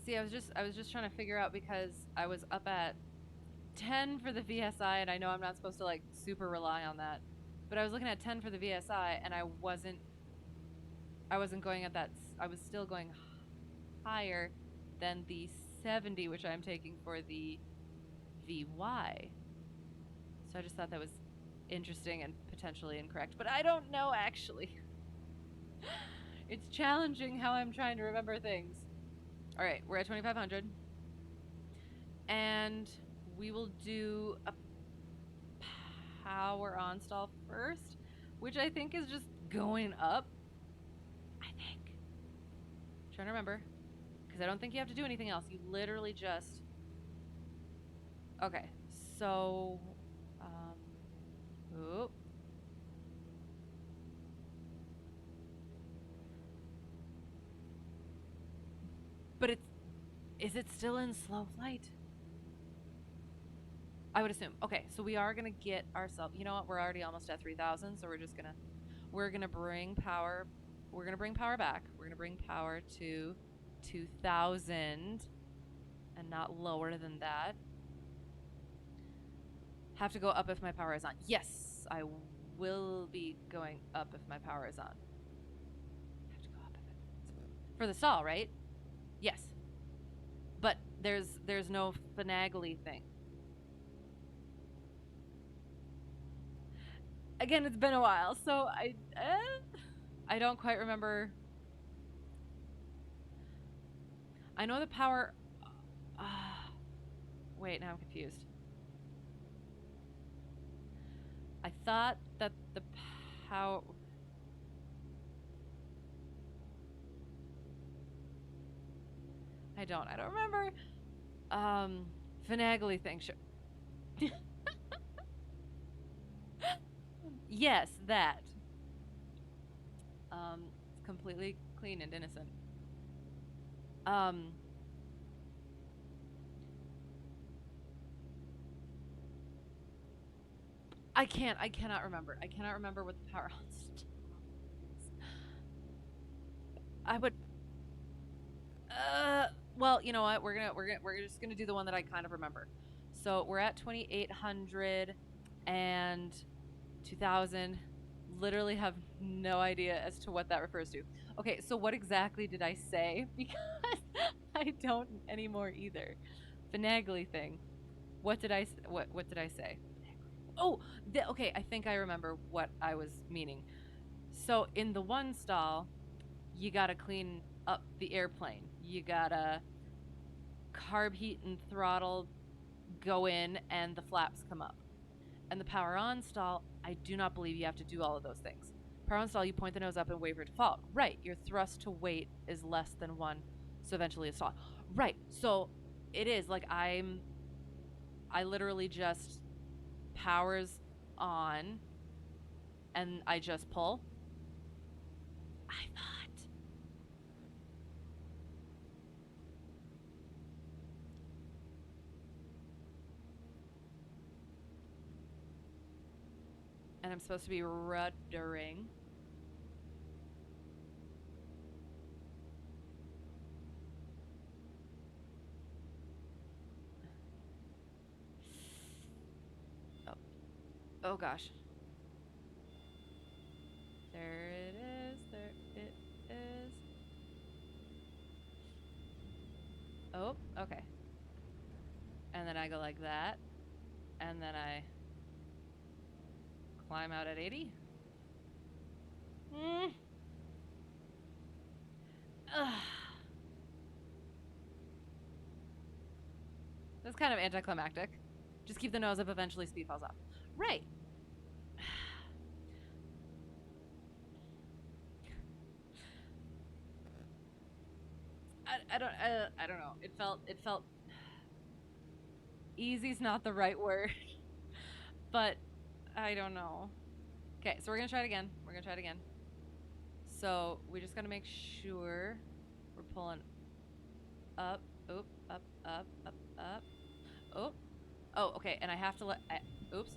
See, I was just trying to figure out, because I was up at 10 for the VSI, and I know I'm not supposed to like super rely on that, but I was looking at 10 for the VSI, and I wasn't going at that. I was still going higher than the 70, which I'm taking for the VY. So I just thought that was interesting and potentially incorrect, but I don't know actually. It's challenging how I'm trying to remember things. All right, we're at 2,500, and we will do a power on stall first, which I think is just going up. I think. I'm trying to remember, because I don't think you have to do anything else. You literally just. Okay, so. Oop. But is it still in slow flight? I would assume. Okay, so we are gonna get ourselves. You know what? We're already almost at 3,000, so we're gonna bring power. We're gonna bring power back. We're gonna bring power to 2,000 and not lower than that. Have to go up if my power is on. Yes, I will be going up if my power is on. Have to go up for the stall, right? Yes. But there's no finagly thing. Again, it's been a while, so I don't quite remember. I know the power. Uh, wait, now I'm confused. I thought that the power. I don't remember. Finagly thing. Sure. Yes, that. It's completely clean and innocent. Um, I cannot remember. I cannot remember what the power on is. I would. Uh, well, you know what? We're just gonna do the one that I kind of remember. So we're at 2,800 and 2,000. Literally have no idea as to what that refers to. Okay, so what exactly did I say? Because I don't anymore either. Finagly thing. What did I what did I say? Oh, okay. I think I remember what I was meaning. So in the one stall, you gotta clean up the airplane. You gotta carb heat and throttle go in, and the flaps come up. And the power on stall, I do not believe you have to do all of those things. Power on stall, you point the nose up and wait for it to fall. Right, your thrust to weight is less than 1, so eventually it's stall. Right, so it is like I literally just powers on and I just pull. I thought. And I'm supposed to be ruddering. Oh, oh gosh. There it is. There it is. Oh, okay. And then I go like that. And then I climb out at 80. Mm. That's kind of anticlimactic. Just keep the nose up, eventually speed falls off. Right. I don't know. It felt easy's not the right word, but I don't know. Okay, so we're gonna try it again. We're gonna try it again. So we just gotta make sure we're pulling up, oop, up, up, up, up. Oh, oh, okay. And I have to oops.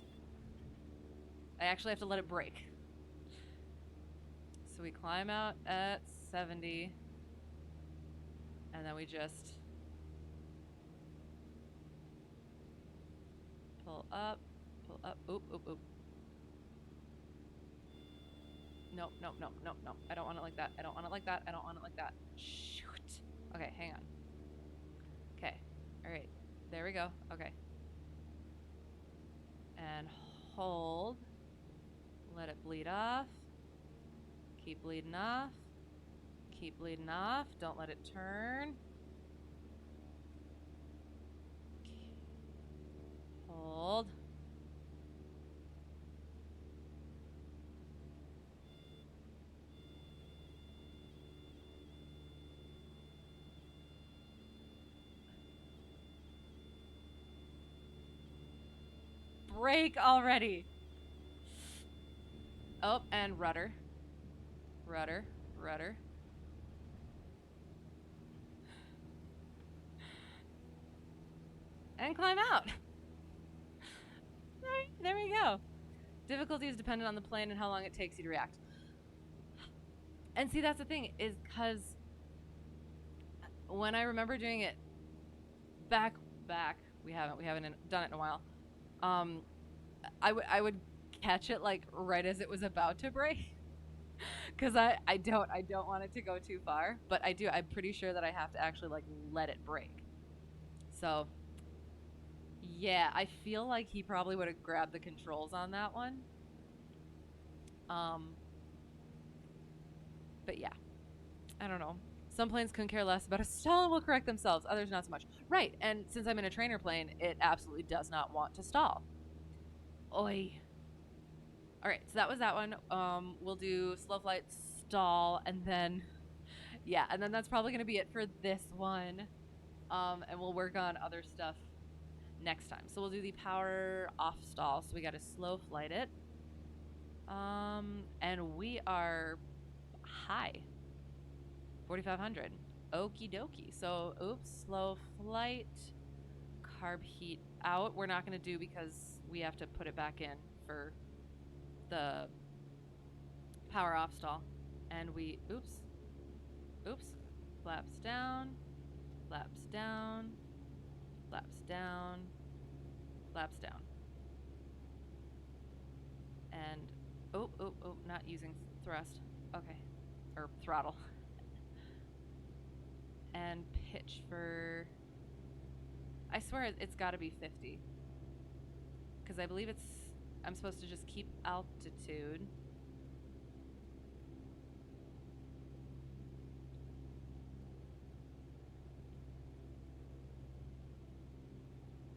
I actually have to let it break. So we climb out at 70, and then we just pull up, oop, oop, oop. Nope, nope, nope, nope, nope. I don't want it like that. I don't want it like that. I don't want it like that. Shoot. Okay, hang on. Okay. All right. There we go. Okay. And hold. Let it bleed off. Keep bleeding off. Keep bleeding off. Don't let it turn. Hold. Break already. Oh, and rudder. Rudder. Rudder. And climb out. Difficulty is dependent on the plane and how long it takes you to react. And see, that's the thing, is because when I remember doing it back, we haven't done it in a while. I would catch it like right as it was about to break, because I don't want it to go too far, but I'm pretty sure that I have to actually like let it break. So yeah, I feel like he probably would have grabbed the controls on that one. But yeah, I don't know. Some planes couldn't care less about a stall and will correct themselves. Others not so much. Right, and since I'm in a trainer plane, it absolutely does not want to stall. Oi. All right, so that was that one. We'll do slow flight, stall, and then, yeah, and then that's probably going to be it for this one. And we'll work on other stuff next time. So we'll do the power off stall. So we got to slow flight it. And we are high. 4,500. Okie dokie. So, oops, slow flight, carb heat out. We're not going to do because we have to put it back in for the power off stall. And we, oops, flaps down, flaps down, flaps down, flaps down. And, oh, not using thrust. Okay, or throttle. And pitch for, I swear it's got to be 50. Because I believe I'm supposed to just keep altitude.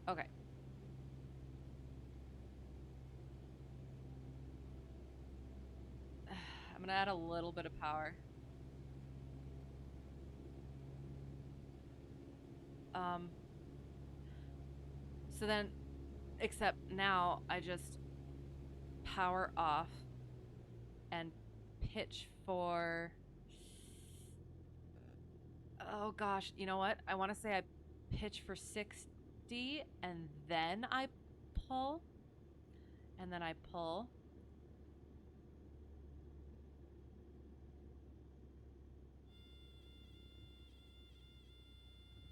Okay. I'm going to add a little bit of power. So then, except now I just power off and pitch for, oh gosh, you know what? I want to say I pitch for 60 and then I pull, and then I pull.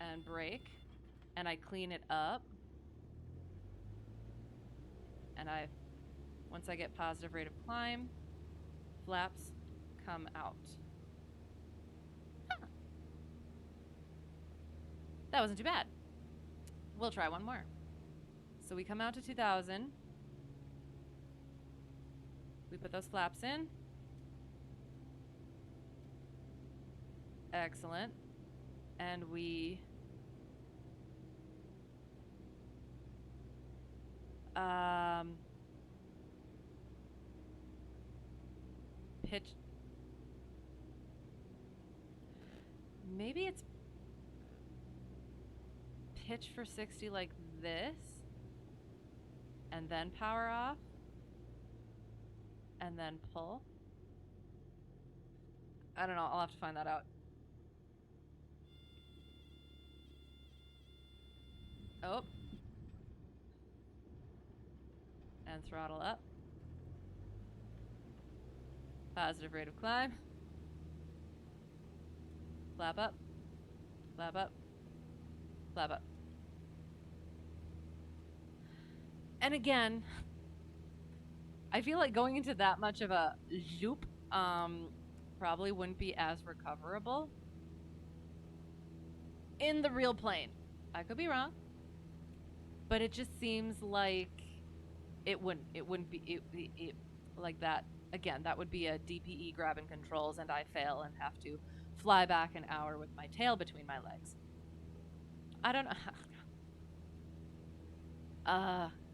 And brake, and I clean it up, and once I get positive rate of climb, flaps come out. Huh. That wasn't too bad. We'll try one more. So we come out to 2,000. We put those flaps in. Excellent. And we pitch. Maybe it's pitch for 60 like this, and then power off, and then pull. I don't know. I'll have to find that out. Oh. And throttle up. Positive rate of climb. Flap up. Flap up. Flap up. And again, I feel like going into that much of a zoop probably wouldn't be as recoverable in the real plane. I could be wrong, but it just seems like it wouldn't be like that. Again, that would be a DPE grabbing controls and I fail and have to fly back an hour with my tail between my legs. I don't know.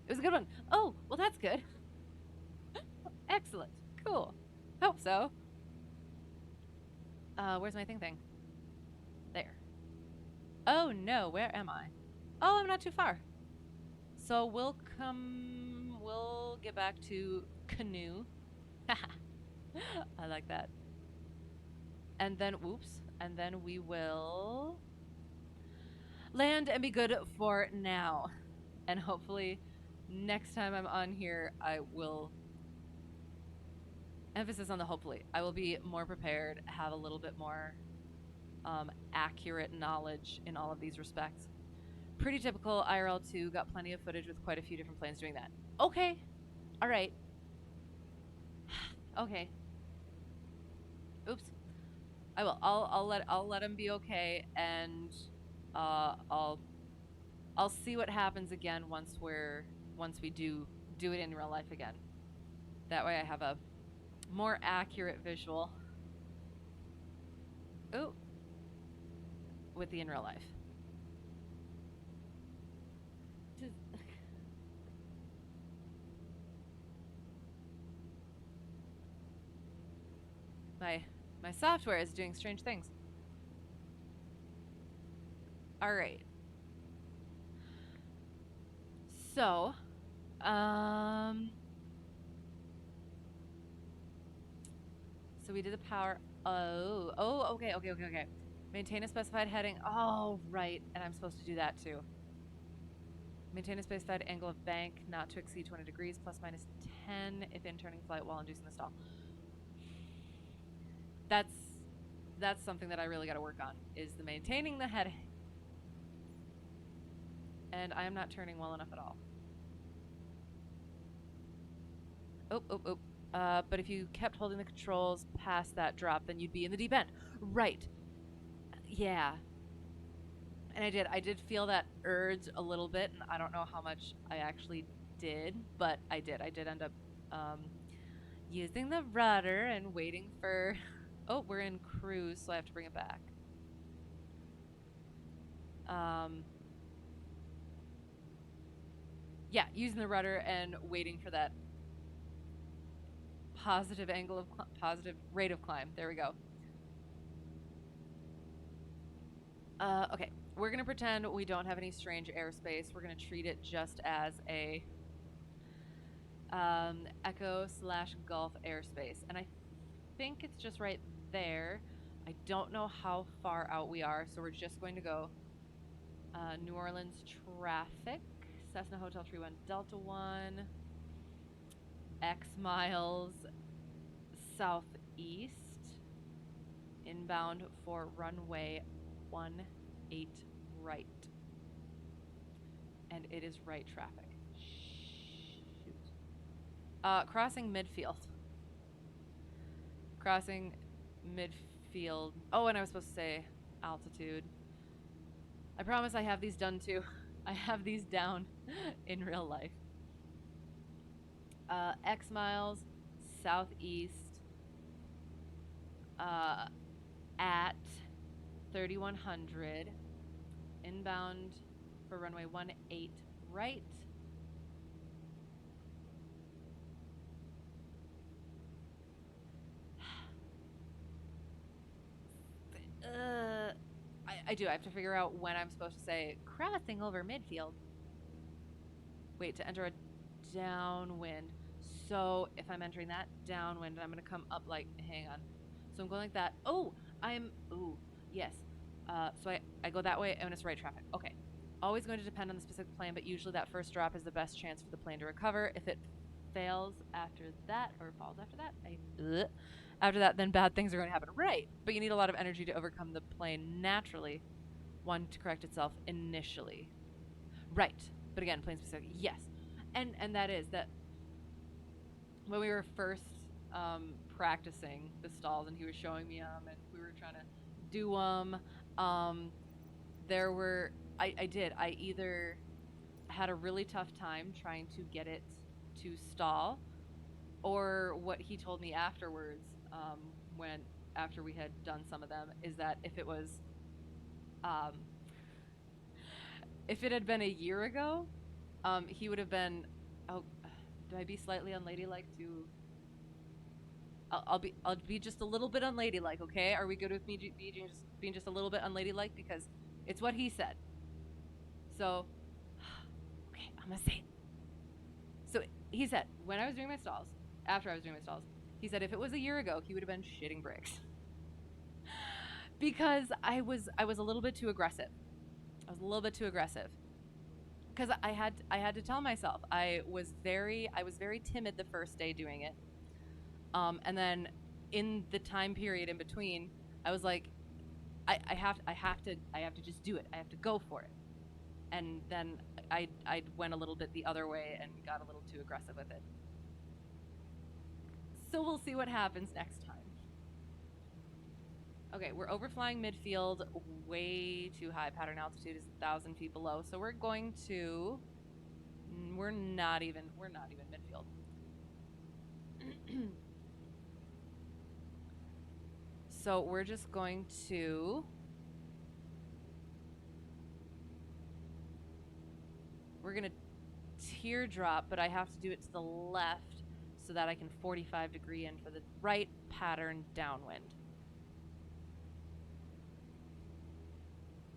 It was a good one. Oh, well that's good. Excellent. Cool. Hope so. Where's my thing? There. Oh no, where am I? Oh, I'm not too far. So we'll get back to canoe. I like that. And then, and then we will land and be good for now. And hopefully next time I'm on here, I will Emphasis on the hopefully. I will be more prepared, have a little bit more accurate knowledge in all of these respects. Pretty typical IRL 2, got plenty of footage with quite a few different planes doing that. Okay. All right. Okay. Oops. I will. I'll let him be okay, and I'll see what happens again once we do it in real life again. That way I have a more accurate visual. Ooh. With the in real life. My software is doing strange things. All right. So, so we did the power. Okay. Maintain a specified heading. Oh, right. And I'm supposed to do that too. Maintain a specified angle of bank not to exceed 20 degrees plus minus 10 if in turning flight while inducing the stall. That's something that I really got to work on, is the maintaining the heading. And I am not turning well enough at all. Oh. But if you kept holding the controls past that drop, then you'd be in the deep end. Right. Yeah. And I did feel that urge a little bit, and I don't know how much I actually did, but I did end up using the rudder and waiting for... Oh, we're in cruise, so I have to bring it back. Yeah, using the rudder and waiting for that positive angle of positive rate of climb. There we go. Okay, we're gonna pretend we don't have any strange airspace. We're gonna treat it just as a Echo/Gulf airspace, and I think it's just right there. I don't know how far out we are, so we're just going to go New Orleans traffic, Cessna Hotel 31 Delta 1, X miles southeast, inbound for runway 18 right. And it is right traffic. Shoot. Crossing midfield. Crossing midfield. Oh, and I was supposed to say altitude. I promise I have these done too. I have these down in real life. X miles southeast at 3100, inbound for runway 18 right. I have to figure out when I'm supposed to say crossing over midfield. Wait, to enter a downwind. So if I'm entering that downwind, I'm going to come up like, hang on. So I'm going like that. Oh, yes. So I go that way and it's right traffic. Okay. Always going to depend on the specific plane, but usually that first drop is the best chance for the plane to recover. If it fails after that or falls after that, then bad things are going to happen. Right. But you need a lot of energy to overcome the plane naturally. One to correct itself initially. Right. But again, plane specific. Yes. And that is that when we were first practicing the stalls and he was showing me them and we were trying to do them, there were, I either had a really tough time trying to get it to stall, or what he told me afterwards, after we had done some of them, is that if it was, if it had been a year ago, he would have been, oh, do I be slightly unladylike to... I'll be just a little bit unladylike, okay? Are we good with me being just a little bit unladylike? Because it's what he said. So, okay, I'm gonna say it. So he said, when I was doing my stalls, after I was doing my stalls, he said if it was a year ago, he would have been shitting bricks. Because I was a little bit too aggressive. Because I had to tell myself I was very timid the first day doing it. And then in the time period in between, I was like, I have to just do it. I have to go for it. And then I went a little bit the other way and got a little too aggressive with it. So we'll see what happens next time. Okay, we're overflying midfield way too high. Pattern altitude is 1,000 feet below. So we're going to, we're not even midfield. So we're just going to, we're going to teardrop, but I have to do it to the left so that I can 45 degree in for the right pattern downwind.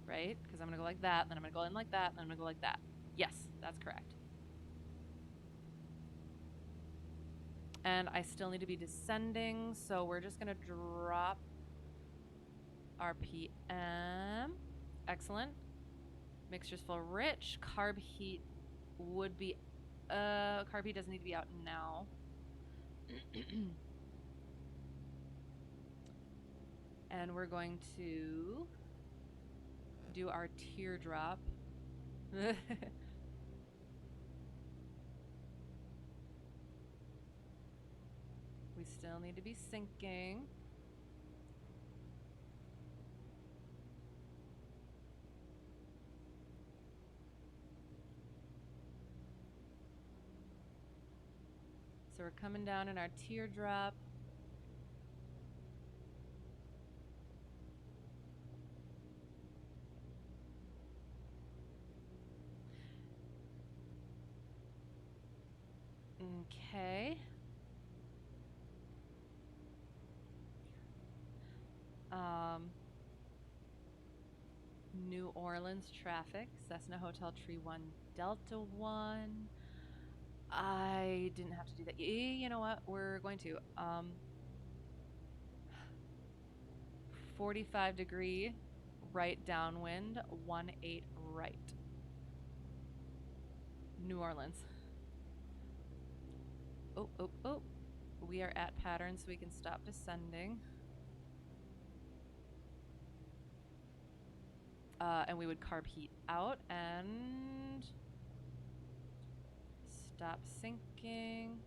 Right? Because I'm going to go like that, then I'm going to go in like that, then I'm going to go like that. Yes, that's correct. And I still need to be descending, so we're just going to drop RPM. Excellent. Mixture's full rich. Carb heat would be, carb heat doesn't need to be out now. And we're going to do our teardrop. We still need to be sinking. So we're coming down in our teardrop. Okay. New Orleans traffic, Cessna Hotel Tree 1 Delta 1. I didn't have to do that. You know what? We're going to 45 degree right downwind, 18 right. New Orleans. Oh, oh, oh. We are at pattern, so we can stop descending. And we would carb heat out and stop sinking.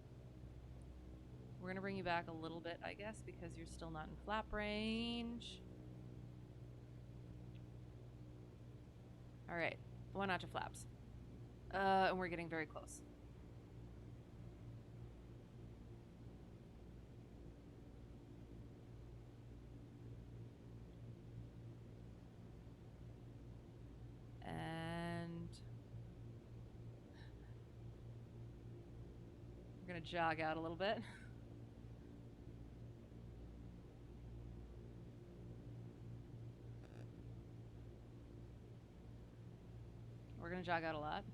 We're gonna bring you back a little bit, I guess, because you're still not in flap range. All right, 1 notch of flaps. And we're getting very close. And we're gonna jog out a little bit. We're gonna jog out a lot.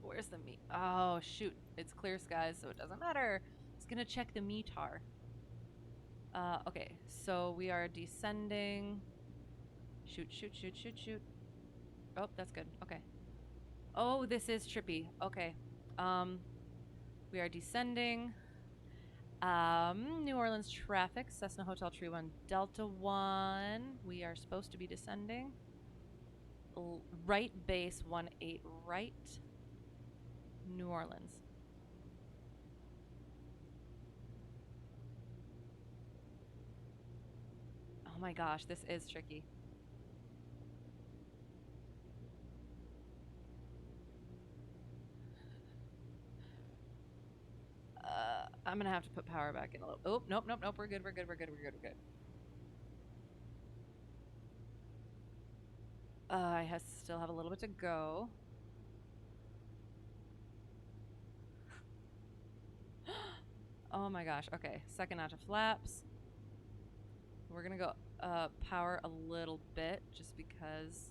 Where's the meat? Oh, shoot. It's clear skies, so it doesn't matter. It's gonna check the METAR. Okay, so we are descending. Shoot, shoot, shoot, shoot, shoot. Oh, that's good. Okay. Oh, this is trippy. Okay. We are descending. New Orleans traffic, Cessna Hotel Tree 1 Delta 1. We are supposed to be descending. Right base 18 right. New Orleans. Oh my gosh, this is tricky. I'm gonna have to put power back in a little. Oh, nope, nope, nope. We're good. We're good. We're good. We're good. We're good. I still have a little bit to go. Oh my gosh. Okay, second notch of flaps. We're gonna go power a little bit just because.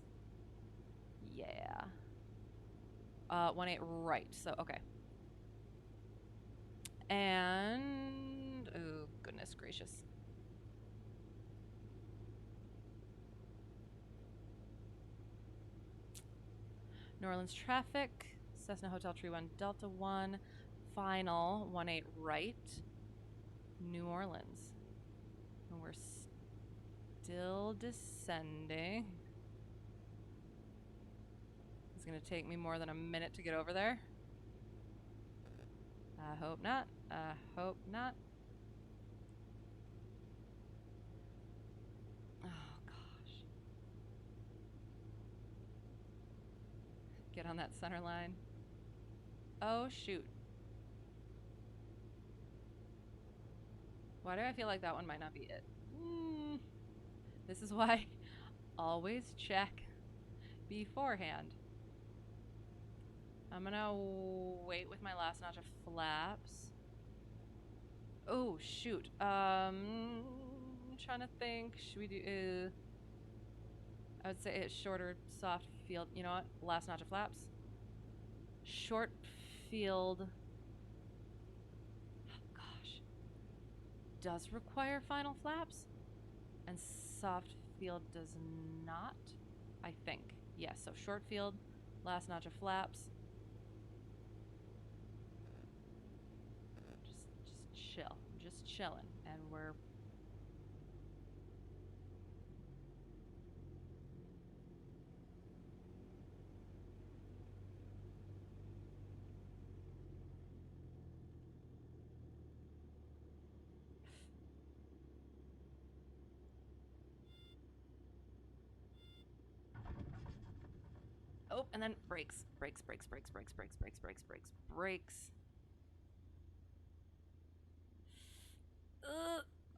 Yeah. 18 right. So okay. And oh goodness gracious. New Orleans traffic. Cessna Hotel Tree 1 Delta 1. Final 18 right. New Orleans. And we're still descending. It's gonna take me more than a minute to get over there. I hope not. I hope not. Oh gosh. Get on that center line. Oh shoot. Why do I feel like that one might not be it? This is why always check beforehand. I'm gonna wait with my last notch of flaps. Oh shoot. I'm trying to think. Should we do? I would say it's shorter, soft field. You know what? Last notch of flaps. Short field. Oh, gosh. Does require final flaps, and soft field does not. I think. Yes. So short field, last notch of flaps. Just chill. Just chilling, and we're. Oh, and then brakes. Brakes.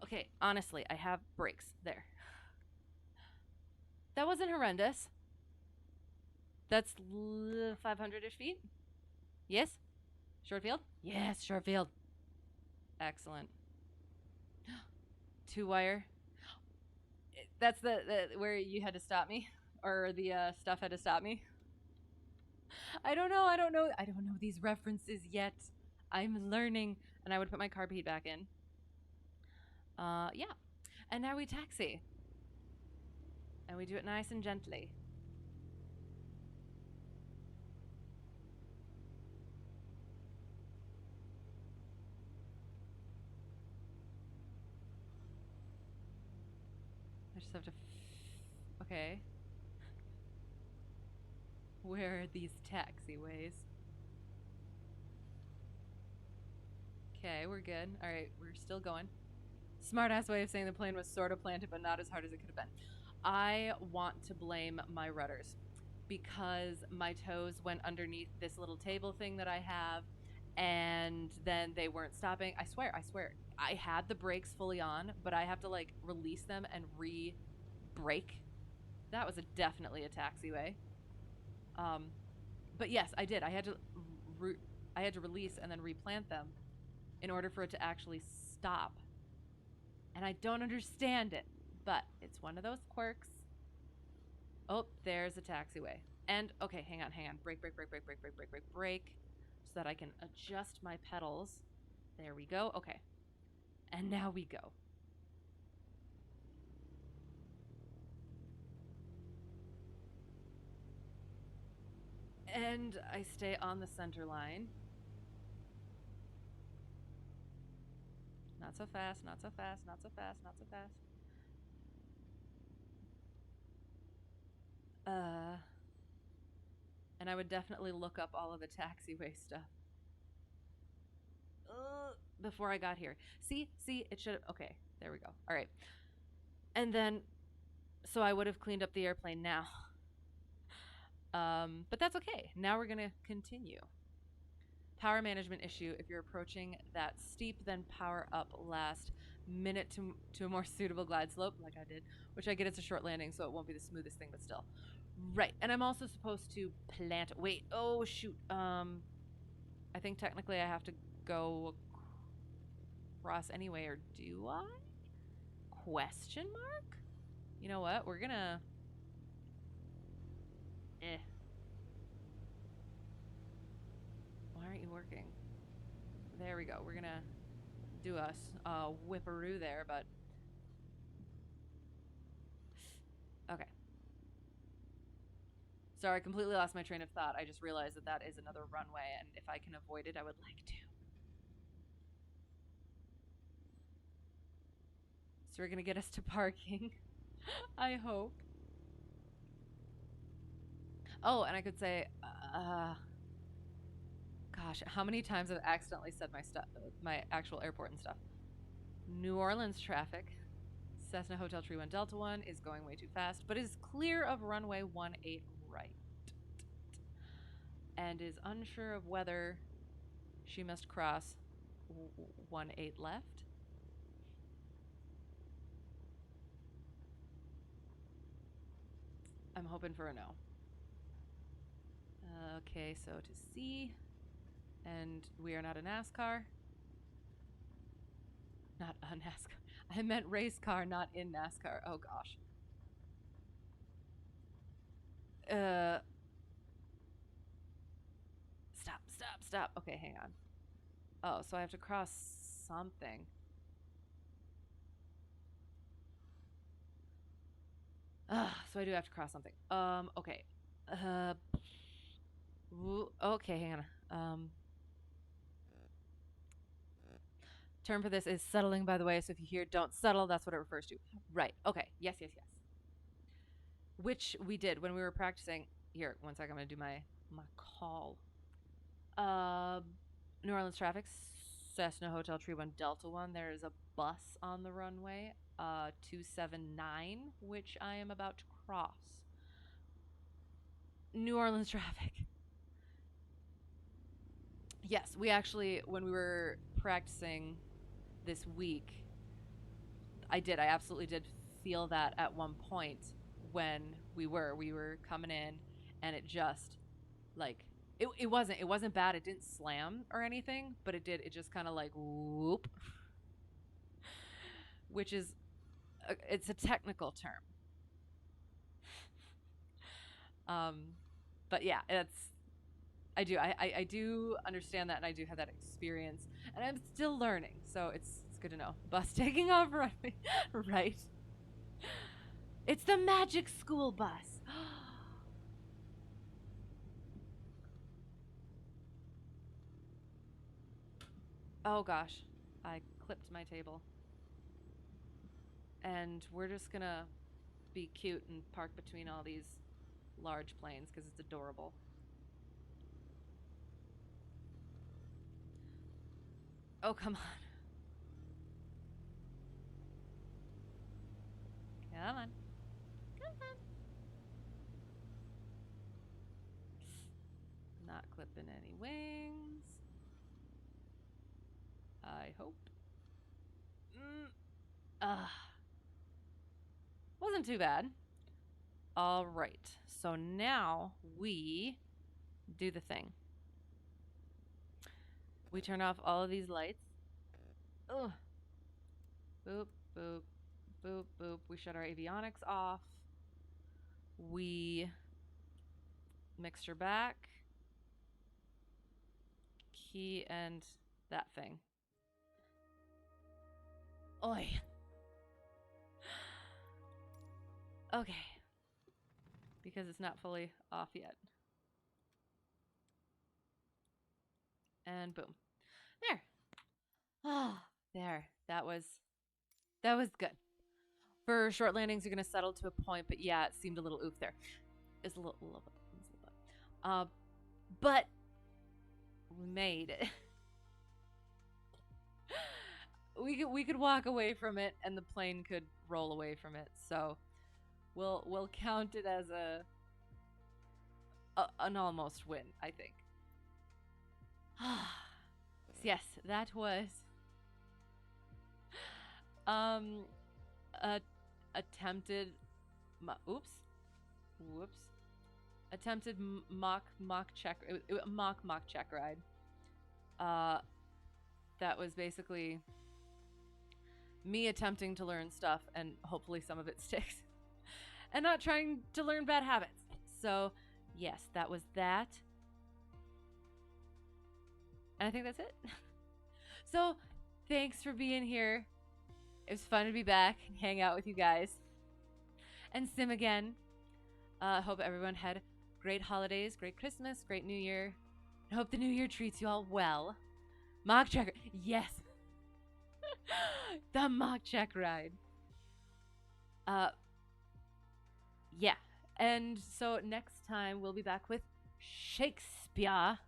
Okay, honestly, I have brakes. There. That wasn't horrendous. That's 500-ish feet? Yes? Short field? Yes, short field. Excellent. Two wire. That's the where you had to stop me? Or the stuff had to stop me? I don't know these references yet. I'm learning. And I would put my carb heat back in. Yeah. And now we taxi. And we do it nice and gently. I just have to... Okay. Where are these taxiways? Okay, we're good. All right, we're still going. Smart ass way of saying the plane was sort of planted, but not as hard as it could have been. I want to blame my rudders because my toes went underneath this little table thing that I have, and then they weren't stopping. I swear, I had the brakes fully on, but I have to like release them and re-brake. That was definitely a taxiway. But yes, I did. I had to release and then replant them in order for it to actually stop. And I don't understand it, but it's one of those quirks. Oh, there's a taxiway. And okay, hang on. Brake, so that I can adjust my pedals. There we go. Okay. And now we go. And I stay on the center line. Not so fast. And I would definitely look up all of the taxiway stuff before I got here. See, it should have. Okay, there we go. All right. And then, so I would have cleaned up the airplane now. But that's okay. Now we're going to continue. Power management issue. If you're approaching that steep, then power up last minute to a more suitable glide slope, like I did, which I get it's a short landing, so it won't be the smoothest thing, but still. Right. And I'm also supposed to plant. Wait. Oh, shoot. I think technically I have to go across anyway, or do I? Question mark? You know what? We're gonna... Why aren't you working? There we go. We're gonna do a whipperoo there, but... Okay. Sorry, I completely lost my train of thought. I just realized that that is another runway, and if I can avoid it, I would like to. So we're gonna get us to parking. I hope. Oh, and I could say, gosh, how many times I've accidentally said my stuff, my actual airport and stuff. New Orleans traffic. Cessna Hotel Tree 1 Delta 1 is going way too fast, but is clear of runway 18 right. And is unsure of whether she must cross 18 left. I'm hoping for a no. Okay, so to C. And we are not a NASCAR. Not a NASCAR. I meant race car, not in NASCAR. Oh gosh. Stop. Okay, hang on. Oh, so I have to cross something. So I do have to cross something. Okay. Okay, hang on. Term for this is settling, by the way. So if you hear "don't settle," that's what it refers to. Right. Okay. Yes. Which we did when we were practicing. Here, one second. I'm gonna do my call. New Orleans traffic. Cessna Hotel Tree 1 Delta 1. There is a bus on the runway. 279, which I am about to cross. New Orleans traffic. Yes, we actually, when we were practicing this week, I absolutely did feel that at one point when we were coming in, and it just like it wasn't bad. It didn't slam or anything, but it just kind of like whoop, which is it's a technical term. But yeah, I do understand that, and I do have that experience, and I'm still learning, so it's good to know. Bus taking off runway, right? It's the magic school bus. Oh gosh, I clipped my table. And we're just gonna be cute and park between all these large planes because it's adorable. Oh, come on. Come on. Not clipping any wings. I hope. Wasn't too bad. All right. So now we do the thing. We turn off all of these lights. Ugh. Boop, boop, boop, boop. We shut our avionics off. We mixture back. Key and that thing. Oi. Okay. Because it's not fully off yet. And boom. There. Ah, there. That was good. For short landings, you're gonna settle to a point, but yeah, it seemed a little oof there. It's a little bit. But we made it. we could walk away from it, and the plane could roll away from it. So we'll count it as an almost win, I think. Yes, that was attempted attempted mock Checkride. That was basically me attempting to learn stuff, and hopefully some of it sticks, and not trying to learn bad habits. So yes, that was that. And I think that's it. So thanks for being here. It was fun to be back and hang out with you guys and sim again. Hope everyone had great holidays, great Christmas, great New Year. I hope the New Year treats you all well. Mock check. Yes. The mock check ride. Yeah. And so next time we'll be back with Shakespeare.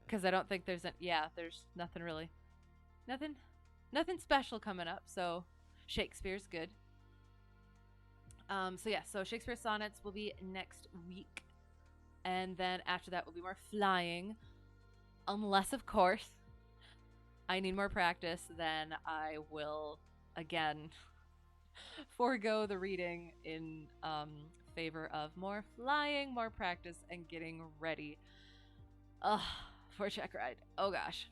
Because I don't think there's there's nothing really. Nothing special coming up, so Shakespeare's good. So Shakespeare sonnets will be next week. And then after that will be more flying. Unless, of course, I need more practice, then I will, again, forego the reading in favor of more flying, more practice, and getting ready for Checkride. Oh, gosh.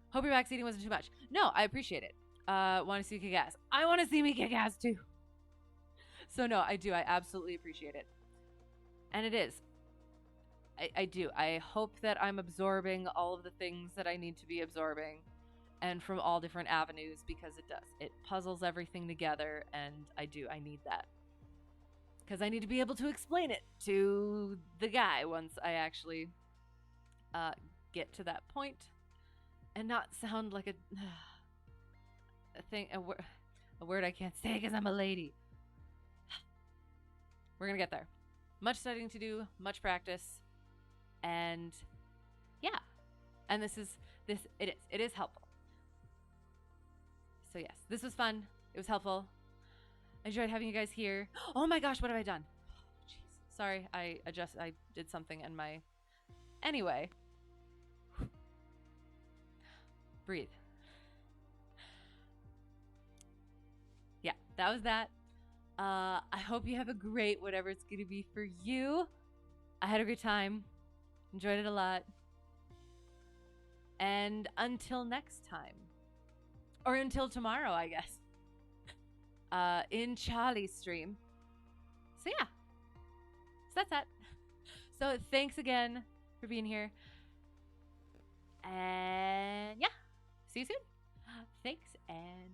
Hope your backseating wasn't too much. No, I appreciate it. Want to see you kick ass. I want to see me kick ass, too. So, no, I do. I absolutely appreciate it. And it is. I do. I hope that I'm absorbing all of the things that I need to be absorbing and from all different avenues, because it does. It puzzles everything together, and I need that. Because I need to be able to explain it to the guy once I actually get to that point and not sound like a word I can't say because I'm a lady. We're going to get there. Much studying to do, much practice. And yeah, and it is helpful. So yes, this was fun. It was helpful. I enjoyed having you guys here. Oh my gosh, what have I done? Jeez, sorry, I did something in my. Anyway, breathe. Yeah, that was that. I hope you have a great whatever it's gonna be for you. I had a great time. Enjoyed it a lot. And until next time. Or until tomorrow, I guess. In Charlie's stream. So yeah. So that's that. So thanks again for being here. And yeah. See you soon. Thanks and